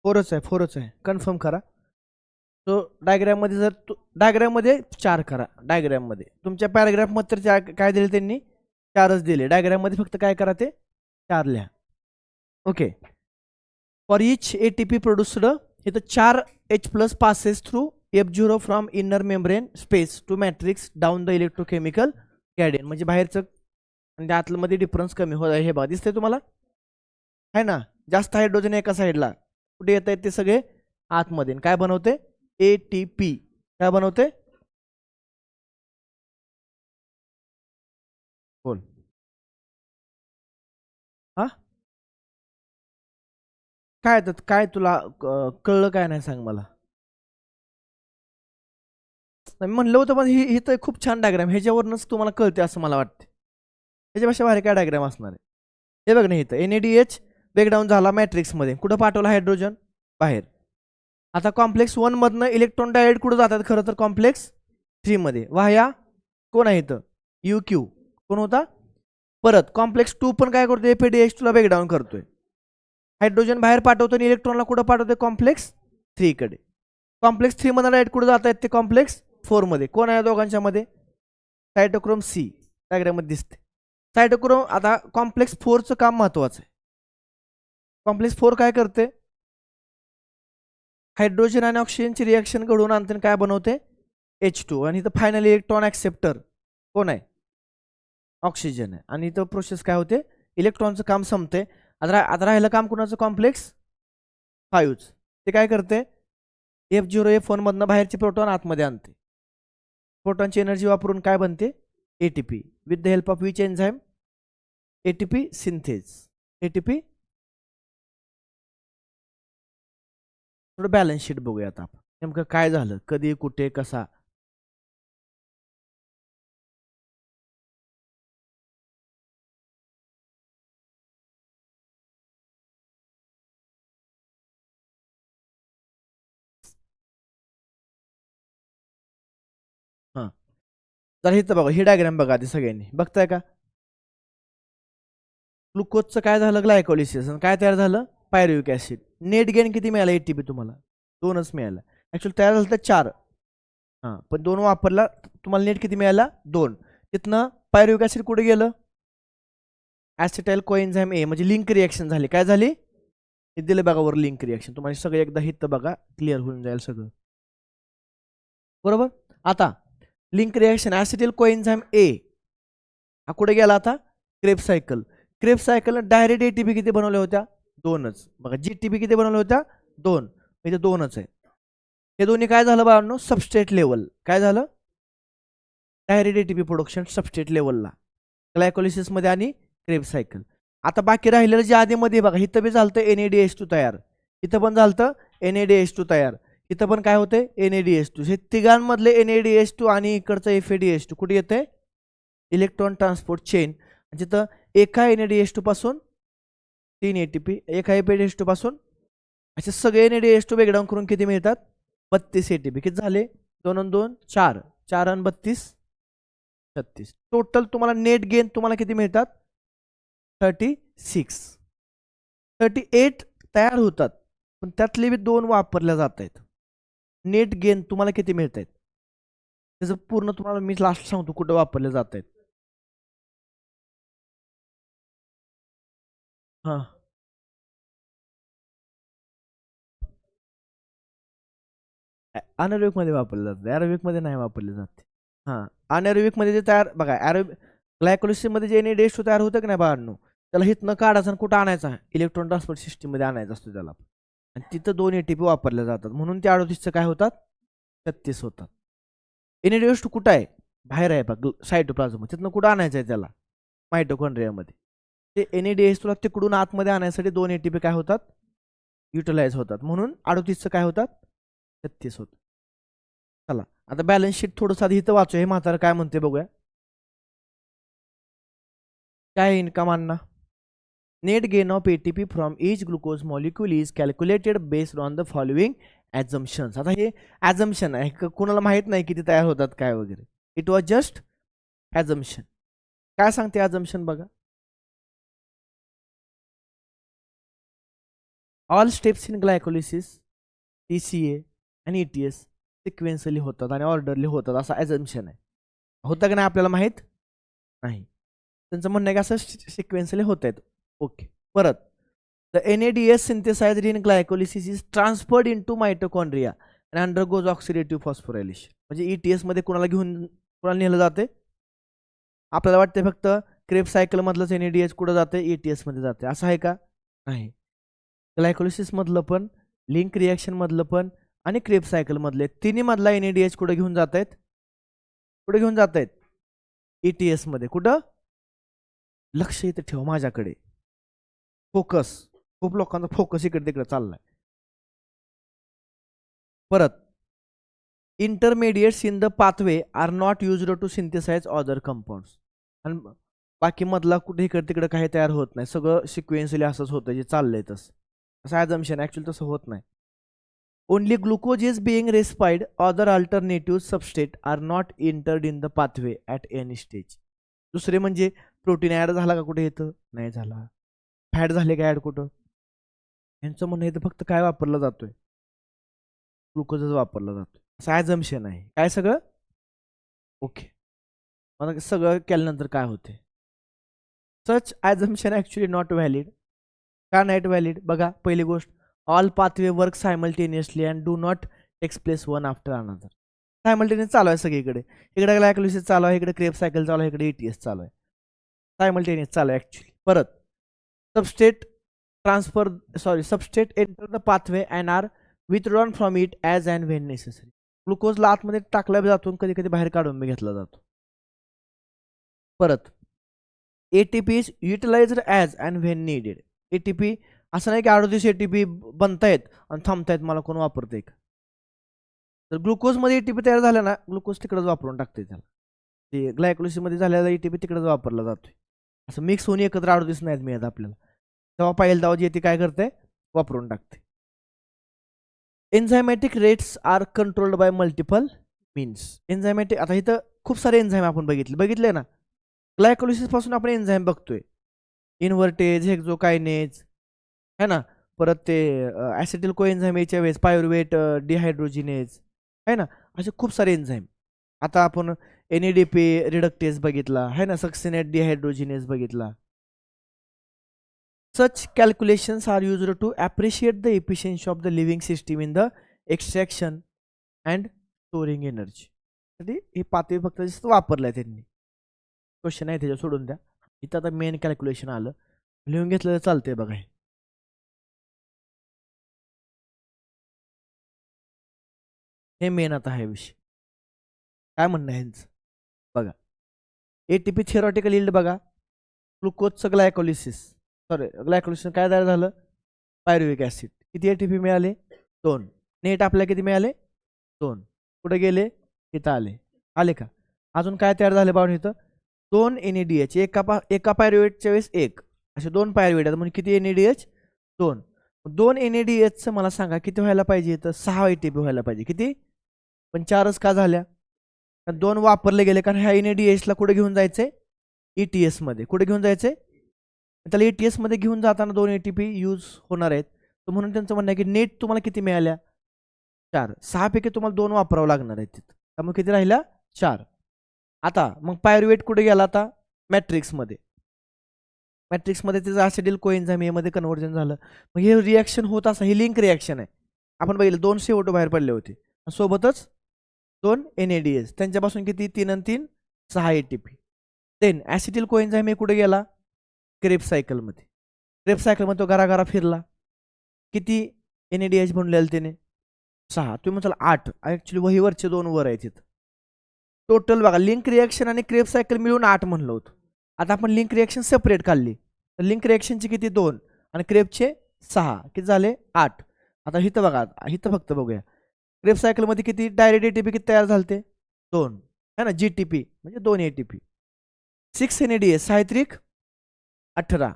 फोरच आहे कन्फर्म करा. तो डायग्राम मध्ये जर डायग्राम मध्ये 4 करा. डायग्राम मध्ये तुमच्या पॅराग्राफ मध्ये तर काय दिले त्यांनी 4च दिले. डायग्राम मध्ये फक्त काय करा ते 4 लिहा. Okay. For each ATP produced इथं 4 H+ passes through F0 from inner membrane space to matrix down the electrochemical gradient. म्हणजे बाहेरचं म्हणजे आतमध्ये डिफरन्स कमी होत आहे. हे बघा दिसतंय तुम्हाला आहे ना. जास्त हायड्रोजन एका साईडला कुठे येत आहेत ते सगळे आतमध्ये. काय बनवते ATP. काय बनवते बोल. हा काय काय तुला कळलं काय नाही सांग मला. मी म्हणलं होतं पण ही तर खूप छान डायग्राम ह्याच्यावरूनच तुम्हाला कळते असं मला वाटते. ह्याच्यापेक्षा बाहेर काय डायग्राम असणार आहे. हे बघ ना इथं NADH ब्रेकडाऊन झाला मॅट्रिक्समध्ये. कुठं पाठवला हायड्रोजन बाहेर. आता कॉम्प्लेक्स 1 मधनं इलेक्ट्रॉन डायरेक्ट कुठं जातात खरं तर कॉम्प्लेक्स 3 मध्ये. वाह्या कोण आहे इथं UQ कोण होता. परत कॉम्प्लेक्स 2 पण काय करतोय FADH2 ला ब्रेकडाऊन करतोय. हायड्रोजन बाहेर पाठवतो आणि इलेक्ट्रॉनला कुठं पाठवतोय कॉम्प्लेक्स 3 कडे. कॉम्प्लेक्स 3 मध्ये डायरेक्ट कुठं जात आहेत ते कॉम्प्लेक्स 4 मध्ये. कोण आहे दोघांच्या मध्ये सायटोक्रोम C डायग्राम मध्ये दिसते. सायटोक्रोम आता कॉम्प्लेक्स 4चं काम महत्वाचं आहे. कॉम्प्लेक्स 4 काय करते हायड्रोजन आणि ऑक्सिजनची रिएक्शन घडवून आणते काय बनवते H2 आणि इथं फायनल इलेक्ट्रॉन ऍक्सेप्टर कोण आहे ऑक्सिजन आहे. आणि इथं प्रोसेस काय होते इलेक्ट्रॉनचं काम संपते. आता राहिलं काम कुणाचं कॉम्प्लेक्स 5 ते काय करते F0 F1 मधनं बाहेरचे प्रोटॉन आतमध्ये आणते. प्रोटॉनची एनर्जी वापरून काय बनते ATP with the help of which enzyme ATP synthase. ATP थोडं बॅलन्स शीट बघूया आता आपण नेमकं काय झालं कधी कुठे कसा. हां तर इथं बघा ही डायग्राम बघा आधी सगळ्यांनी बघताय का. ग्लुकोजचं काय झालं ग्लायकोलिसिस आणि काय तयार झालं पायरुविक ऍसिड. नेट गेन किती मिळाला ATP तुम्हाला 2च मिळाला. ऍक्च्युअली तयार झालं तर 4 हां पण 2 वापरला तुम्हाला नेट किती मिळाला 2. तिथनं पायरुविक ऍसिड कुठे गेलं ऍसिटाइल कोएन्झाइम A म्हणजे लिंक रिएक्शन झाली. काय झाली हे दिलं बघा वर लिंक रिएक्शन. तुम्हाला सगळं एकदा हित बघा क्लिअर होऊन जाईल सगळं बरोबर. आता लिंक रिएक्शन ऍसिटाइल कोएन्झाइम A हा कुठे गेला आता Krebs cycle. Krebs cycle direct ATP किती बनवल्या होत्या 2च. बघा GTP किती बनवल्या होत्या 2 इथे 2च आहे. हे दोन्ही काय झालं बाळांनो सबस्ट्रेट लेवल काय झालं डायरेक्ट ATP प्रोडक्शन सबस्ट्रेट लेवलला ग्लायकोलिसिस मध्ये आणि क्रेब्स सायकल. आता बाकी राहिलेलं जे आधीमध्ये बघा इथं बी झालं NADH2 तयार. इथं पण झालं NADH2 तयार. इथं पण काय होते NADH2. हे तिघांमधले NADH2 आणि इकडचं FADH2 कुठे येते इलेक्ट्रॉन ट्रान्सपोर्ट चेन. जिथं एका NADH2 पासून 3 ATP एका FADH2 पासून असे सगळे NADH2 ब्रेकडाऊन करून किती मिळतात 32 ATP. किती झाले 2 आणि 2 4 4 आणि 32 36. टोटल तुम्हाला नेट गेन तुम्हाला किती मिळतात 36. 38 तयार होतात पण त्यातले बी 2 वापरल्या जात आहेत. नेट गेन तुम्हाला किती मिळत आहेत त्याचं पूर्ण तुम्हाला मी लास्ट सांगतो कुठं वापरले जात आहेत. हां अनारोबिक मध्ये वापरले जाते ॲरोबिक मध्ये नाही वापरले जाते. हां अनारोबिक मध्ये जे तयार बघा ग्लायकोलिसिस मध्ये जे NADH2 तयार होतं की नाही बाळांनो त्याला हितनं काढायचं आणि कुठं आणायचा इलेक्ट्रॉन ट्रान्सपोर्ट सिस्टीम मध्ये आणायचा असतो त्याला आणि तिथं 2 ATP वापरले जातात म्हणून ते 38चं काय होतात 36 होतात. NADH2 कुठं आहे बाहेर आहे बघ सायटोप्लाझम, तिथनं कुठं आणायचं आहे त्याला, मायटोकॉन्ड्रियामध्ये. ते NADH तुला तिकडून आतमध्ये आणण्यासाठी 2 ATP काय होतात, युटिलाइज होतात. म्हणून 38चं काय होतात, 36 होतं. चला आता बॅलन्स शीट थोडंसं आधी इथं वाचू, हे म्हातारं काय म्हणते बघूया. काय income Anna? Net gain of ATP from each glucose molecule is calculated based on the following assumptions. आता हे assumption आहे, कोणाला माहित नाही किती तयार होतात काय वगैरे. It was just assumption. काय सांगते assumption बघा. All steps in glycolysis, TCA आणि ETS सिक्वेन्सली होतात आणि ऑर्डरली होतात, असा assumption आहे. होतं का नाही आपल्याला माहित नाही. त्यांचं म्हणणं आहे की असं सिक्वेन्सली होत आहेत. ओके. परत the NADH synthesized in glycolysis is transferred into mitochondria and undergoes oxidative phosphorylation. म्हणजे ETS मध्ये कोणाला नेलं जाते, आपल्याला वाटते फक्त क्रेब सायकल मधलंच NADH कुठं जाते, ETS मध्ये जाते, असं आहे का, नाही. ग्लायकोलिसिस मधलं पण, लिंक रिॲक्शन मधलं पण आणि क्रेब सायकल मधले तिन्ही मधला NADH कुठं घेऊन जात आहेत, कुठे घेऊन जात आहेत, ETS मध्ये. कुठं, लक्ष इथे ठेव माझ्याकडे, फोकस, खूप लोकांचा फोकस इकडे तिकडे चाललाय. परत intermediates in the pathway are not used to synthesise other compounds. आणि बाकी मधला कुठे इकडे तिकडे काही तयार होत नाही, सगळं सिक्वेन्सली असंच होतं जे चाललंय तसं. असं ॲझम्पशन, ॲक्च्युअली तसं होत नाही. Only glucose is being respired, other alternative substrate are not entered in the pathway at any stage. दुसरे म्हणजे प्रोटीन ॲड झाला का कुठे येतं, नाही झाला. फॅट झाले का ॲड कुठं, यांचं म्हणणं इथं फक्त काय वापरला जातोय, ग्लुकोजच वापरला जातोय. असं ॲझम्पशन आहे. काय सगळं ओके. मला सगळं केल्यानंतर काय होते, such assumption actually not valid. का नाईट व्हॅलिड बघा. पहिली गोष्ट, all pathway work simultaneously and do not takes place one after another. Simultaneous चालू आहे सगळीकडे, इकडे ग्लायकोलिसिस चालू आहे, इकडे क्रेब सायकल चालू आहे, इकडे ETS चालू आहे, सायमल्टेनियस चालू आहे ॲक्च्युअली. परत substrate enter the pathway and are withdrawn from it as and when necessary. ग्लुकोजला आतमध्ये टाकला जातो, कधी कधी बाहेर काढून बी घेतला जातो. परत ATP is utilized as and when needed. ATP असं नाही की 38 ATP बनतायत आणि थांबतायत, मला कोण वापरते का. तर ग्लुकोजमध्ये ATP तयार झाला ना, ग्लुकोज तिकडेच वापरून टाकते त्याला. ते ग्लायकोलिसिसमध्ये झालेला ATP तिकडेच वापरला जातोय. असं मिक्स होऊन एकत्र 38 नाहीत मिळत आपल्याला. तेव्हा पाहिजे तेव्हा जे ती काय करते, वापरून टाकते. Enzymatic rates are controlled by multiple means. Enzymatic, आता इथं खूप सारे एन्झाईम आपण बघितले ना. ग्लायकोलिसिस पासून आपण एन्झाईम बघतोय, इन्व्हर्टेज, हेक्झोकायनेज है ना. परत ते ॲसिटिल कोएन्झाईम याच्या वेळेस पायरुवेट डिहायड्रोजिनेज है ना, असे खूप सारे एन्झाईम. आता आपण NADP रिडक्टेज बघितला है ना, सक्सिनेट डिहायड्रोजिनेज बघितला. Such calculations are used to appreciate the efficiency of the living system in the extraction and storing energy. हे पातळी फक्त वापरलंय त्यांनी. क्वेश्चन आहे त्याच्या सोडून द्या. इथं आता मेन कॅल्क्युलेशन आलं, लिहून घेतलं तर चालतंय बघा. हे मेन आता आहे विषय. काय म्हणणं आहे ह्यांचं बघा. ATP थिओरॉटिकल यील्ड बघा. ग्लुकोजचं ग्लायकोलिसिस काय तयार झालं, पायरुविक ऍसिड. किती ATP मिळाले, 2. नेट आपल्याला किती मिळाले, 2. कुठे गेले, इथं आले का. अजून काय तयार झाले बाबा इथं, 2 NADH. एका पायरुवेटच्या वेळेस 1, असे 2 पायरुवेट आहेत, म्हणजे किती NADH, 2. 2 NADHचं मला सांगा किती व्हायला पाहिजे, तर 6 ATP व्हायला पाहिजे. किती, पण 4च का झाल्या, 2 वापरले गेले. कारण ह्या NADH ला कुठे घेऊन जायचंय, ETS मध्ये. कुठे घेऊन जायचंय, त्याला ETS मध्ये घेऊन जाताना 2 ATP यूज होणार आहेत. तर म्हणून त्यांचं म्हणणं आहे की नेट तुम्हाला किती मिळाल्या, 4. 6 पैकी तुम्हाला 2 वापरावं लागणार आहेत तिथं, त्यामुळे किती राहिल्या, 4. आता मग पायरुवेट कुठे गेला, आता मॅट्रिक्समध्ये त्याचं ॲसिडिल कोएन्झाइम मध्ये कन्व्हर्जन झालं. मग हे रिॲक्शन होत असं, ही लिंक रिॲक्शन आहे. आपण बघितलं 2 CO2 बाहेर पडले होते, सोबतच 2 NADH. त्यांच्यापासून किती, 3 आणि 3 6 ATP. देन ॲसिटिल कोएन्झाइम कुठे गेला, क्रेब सायकलमध्ये. क्रेब सायकलमध्ये तो घराघरा फिरला. किती NADH बनलेलं त्याने, 6. तुम्ही म्हणाल 8. ॲक्च्युली वहीवरचे 2 वर आहेत तिथं. टोटल बघा लिंक रिएक्शन आणि क्रेब सायकल मिळून 8 म्हणलं होतं. आता आपण लिंक रिएक्शन सेपरेट काढली तर लिंक रिएक्शनचे किती 2 आणि क्रेबचे 6 किती झाले 8. आता इथं बघा इथं फक्त बघूया क्रेब सायकलमध्ये किती डायरेक्ट एटीपी किती तयार झालते 2 है ना जीटीपी म्हणजे 2 एटीपी 6 NADH 6 त्रिक 18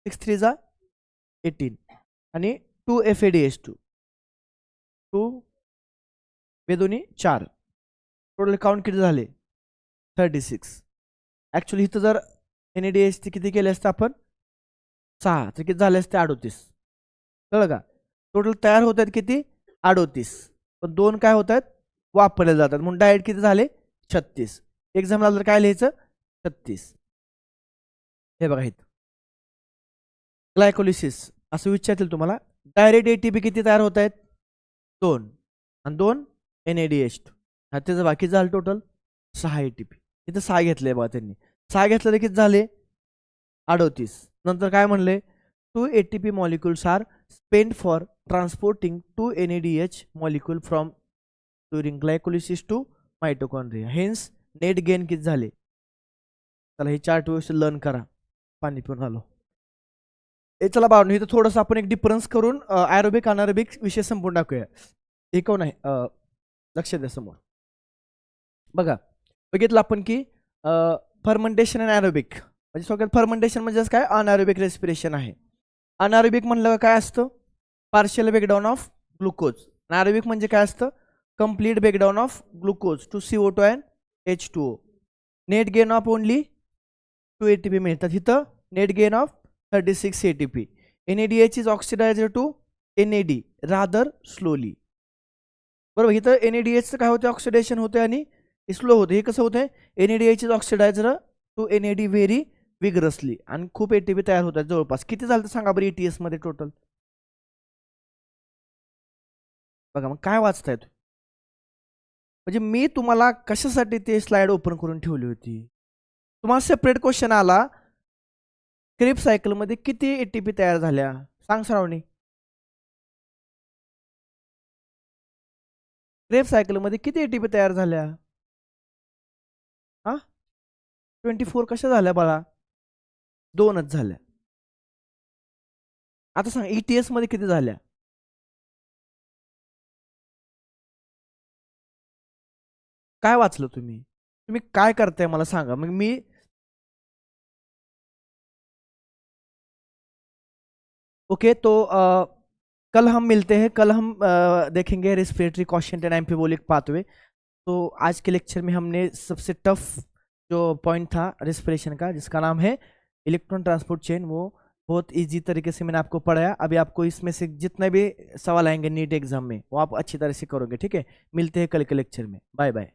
6 3 जा 18 आणि 2 FADH2 2 बेदोनी 4 टोटल काउंट किती झाले 36. ॲक्च्युली इथं जर NADH किती केले असते आपण 6 तर किती झाले असते 38. कळलं का टोटल तयार होत आहेत किती 38 पण 2 काय होत आहेत वापरले जातात म्हणून डायरेक्ट किती झाले 36. एक्झामला जर काय लिहायचं 36. हे बघा इथं ग्लायकोलिसिस असं विचारतील तुम्हाला डायरेक्ट एटीपी किती तयार होत आहेत 2 आणि 2 NADH2 हा त्याचं बाकी झालं टोटल 6 एटीपी. इथं 6 घेतले बघा त्यांनी 6 घेतलं तर किती झाले 38. नंतर काय म्हणले 2 ATP molecules are spent for transporting 2 NADH molecule from during glycolysis to mitochondria. Hence net gain किती झाले. चला हे चार्ट व्यवस्थित लर्न करा. पाणी पिऊन आलो. हे चला बाळांनो इथं थोडंसं आपण एक डिफरन्स करून ॲरोबिक अनारोबिक विषय संपून टाकूया. हे कोण आहे लक्ष द्या समोर बघा बघितलं आपण की फर्मेंटेशन आणि ॲरोबिक म्हणजे सगळ्यात फर्मेंटेशन म्हणजे काय अनॲरोबिक रेस्पिरेशन आहे. अनॲरोबिक म्हणलं काय असतं partial breakdown of glucose. Aerobic म्हणजे काय असतं complete breakdown of glucose to CO2 and H2O. Net gain of only 2 ATP मिळतात. इथं net gain of 36 ATP. NADH is oxidizer to NAD rather slowly. बरोबर इथं NADHचं काय होतं ऑक्सिडेशन होते आणि स्लो होते. हे कसं होतंय NADH is oxidizer to NAD very vigorously आणि खूप ATP तयार होतात जवळपास. किती झालं तर सांगा बरं ETS मध्ये टोटल बघा मग काय वाचताय म्हणजे मी तुम्हाला कशासाठी ते स्लाइड ओपन करून ठेवली होती. तुम्हाला सेपरेट क्वेश्चन आला क्रेब सायकलमध्ये किती ATP तयार झाल्या सांग सरावणी. क्रेब सायकलमध्ये किती ATP तयार झाल्या 24 कशा झाल्या बाळा 2च झाल्या. आता सांग ETS मध्ये किती झाल्या काय वाचलं तुम्ही तुम्ही काय करताय मला सांगा मग मी ओके तो कल हम मिलते हैं कल हम देखेंगे रेस्पिरेटरी क्वेश्चन एंड एम्फिबोलिक पाथवे. तो आज के लेक्चर में हमने सबसे टफ जो पॉइंट था रेस्पिरेशन का जिसका नाम है इलेक्ट्रॉन ट्रांसपोर्ट चेन वो बहुत इजी तरीके से मैंने आपको पढ़ाया. अभी आपको इसमें से जितने भी सवाल आएंगे नीट एग्जाम में वो आप अच्छी तरह से करोगे. ठीक है मिलते हैं कल के लेक्चर में. Bye bye.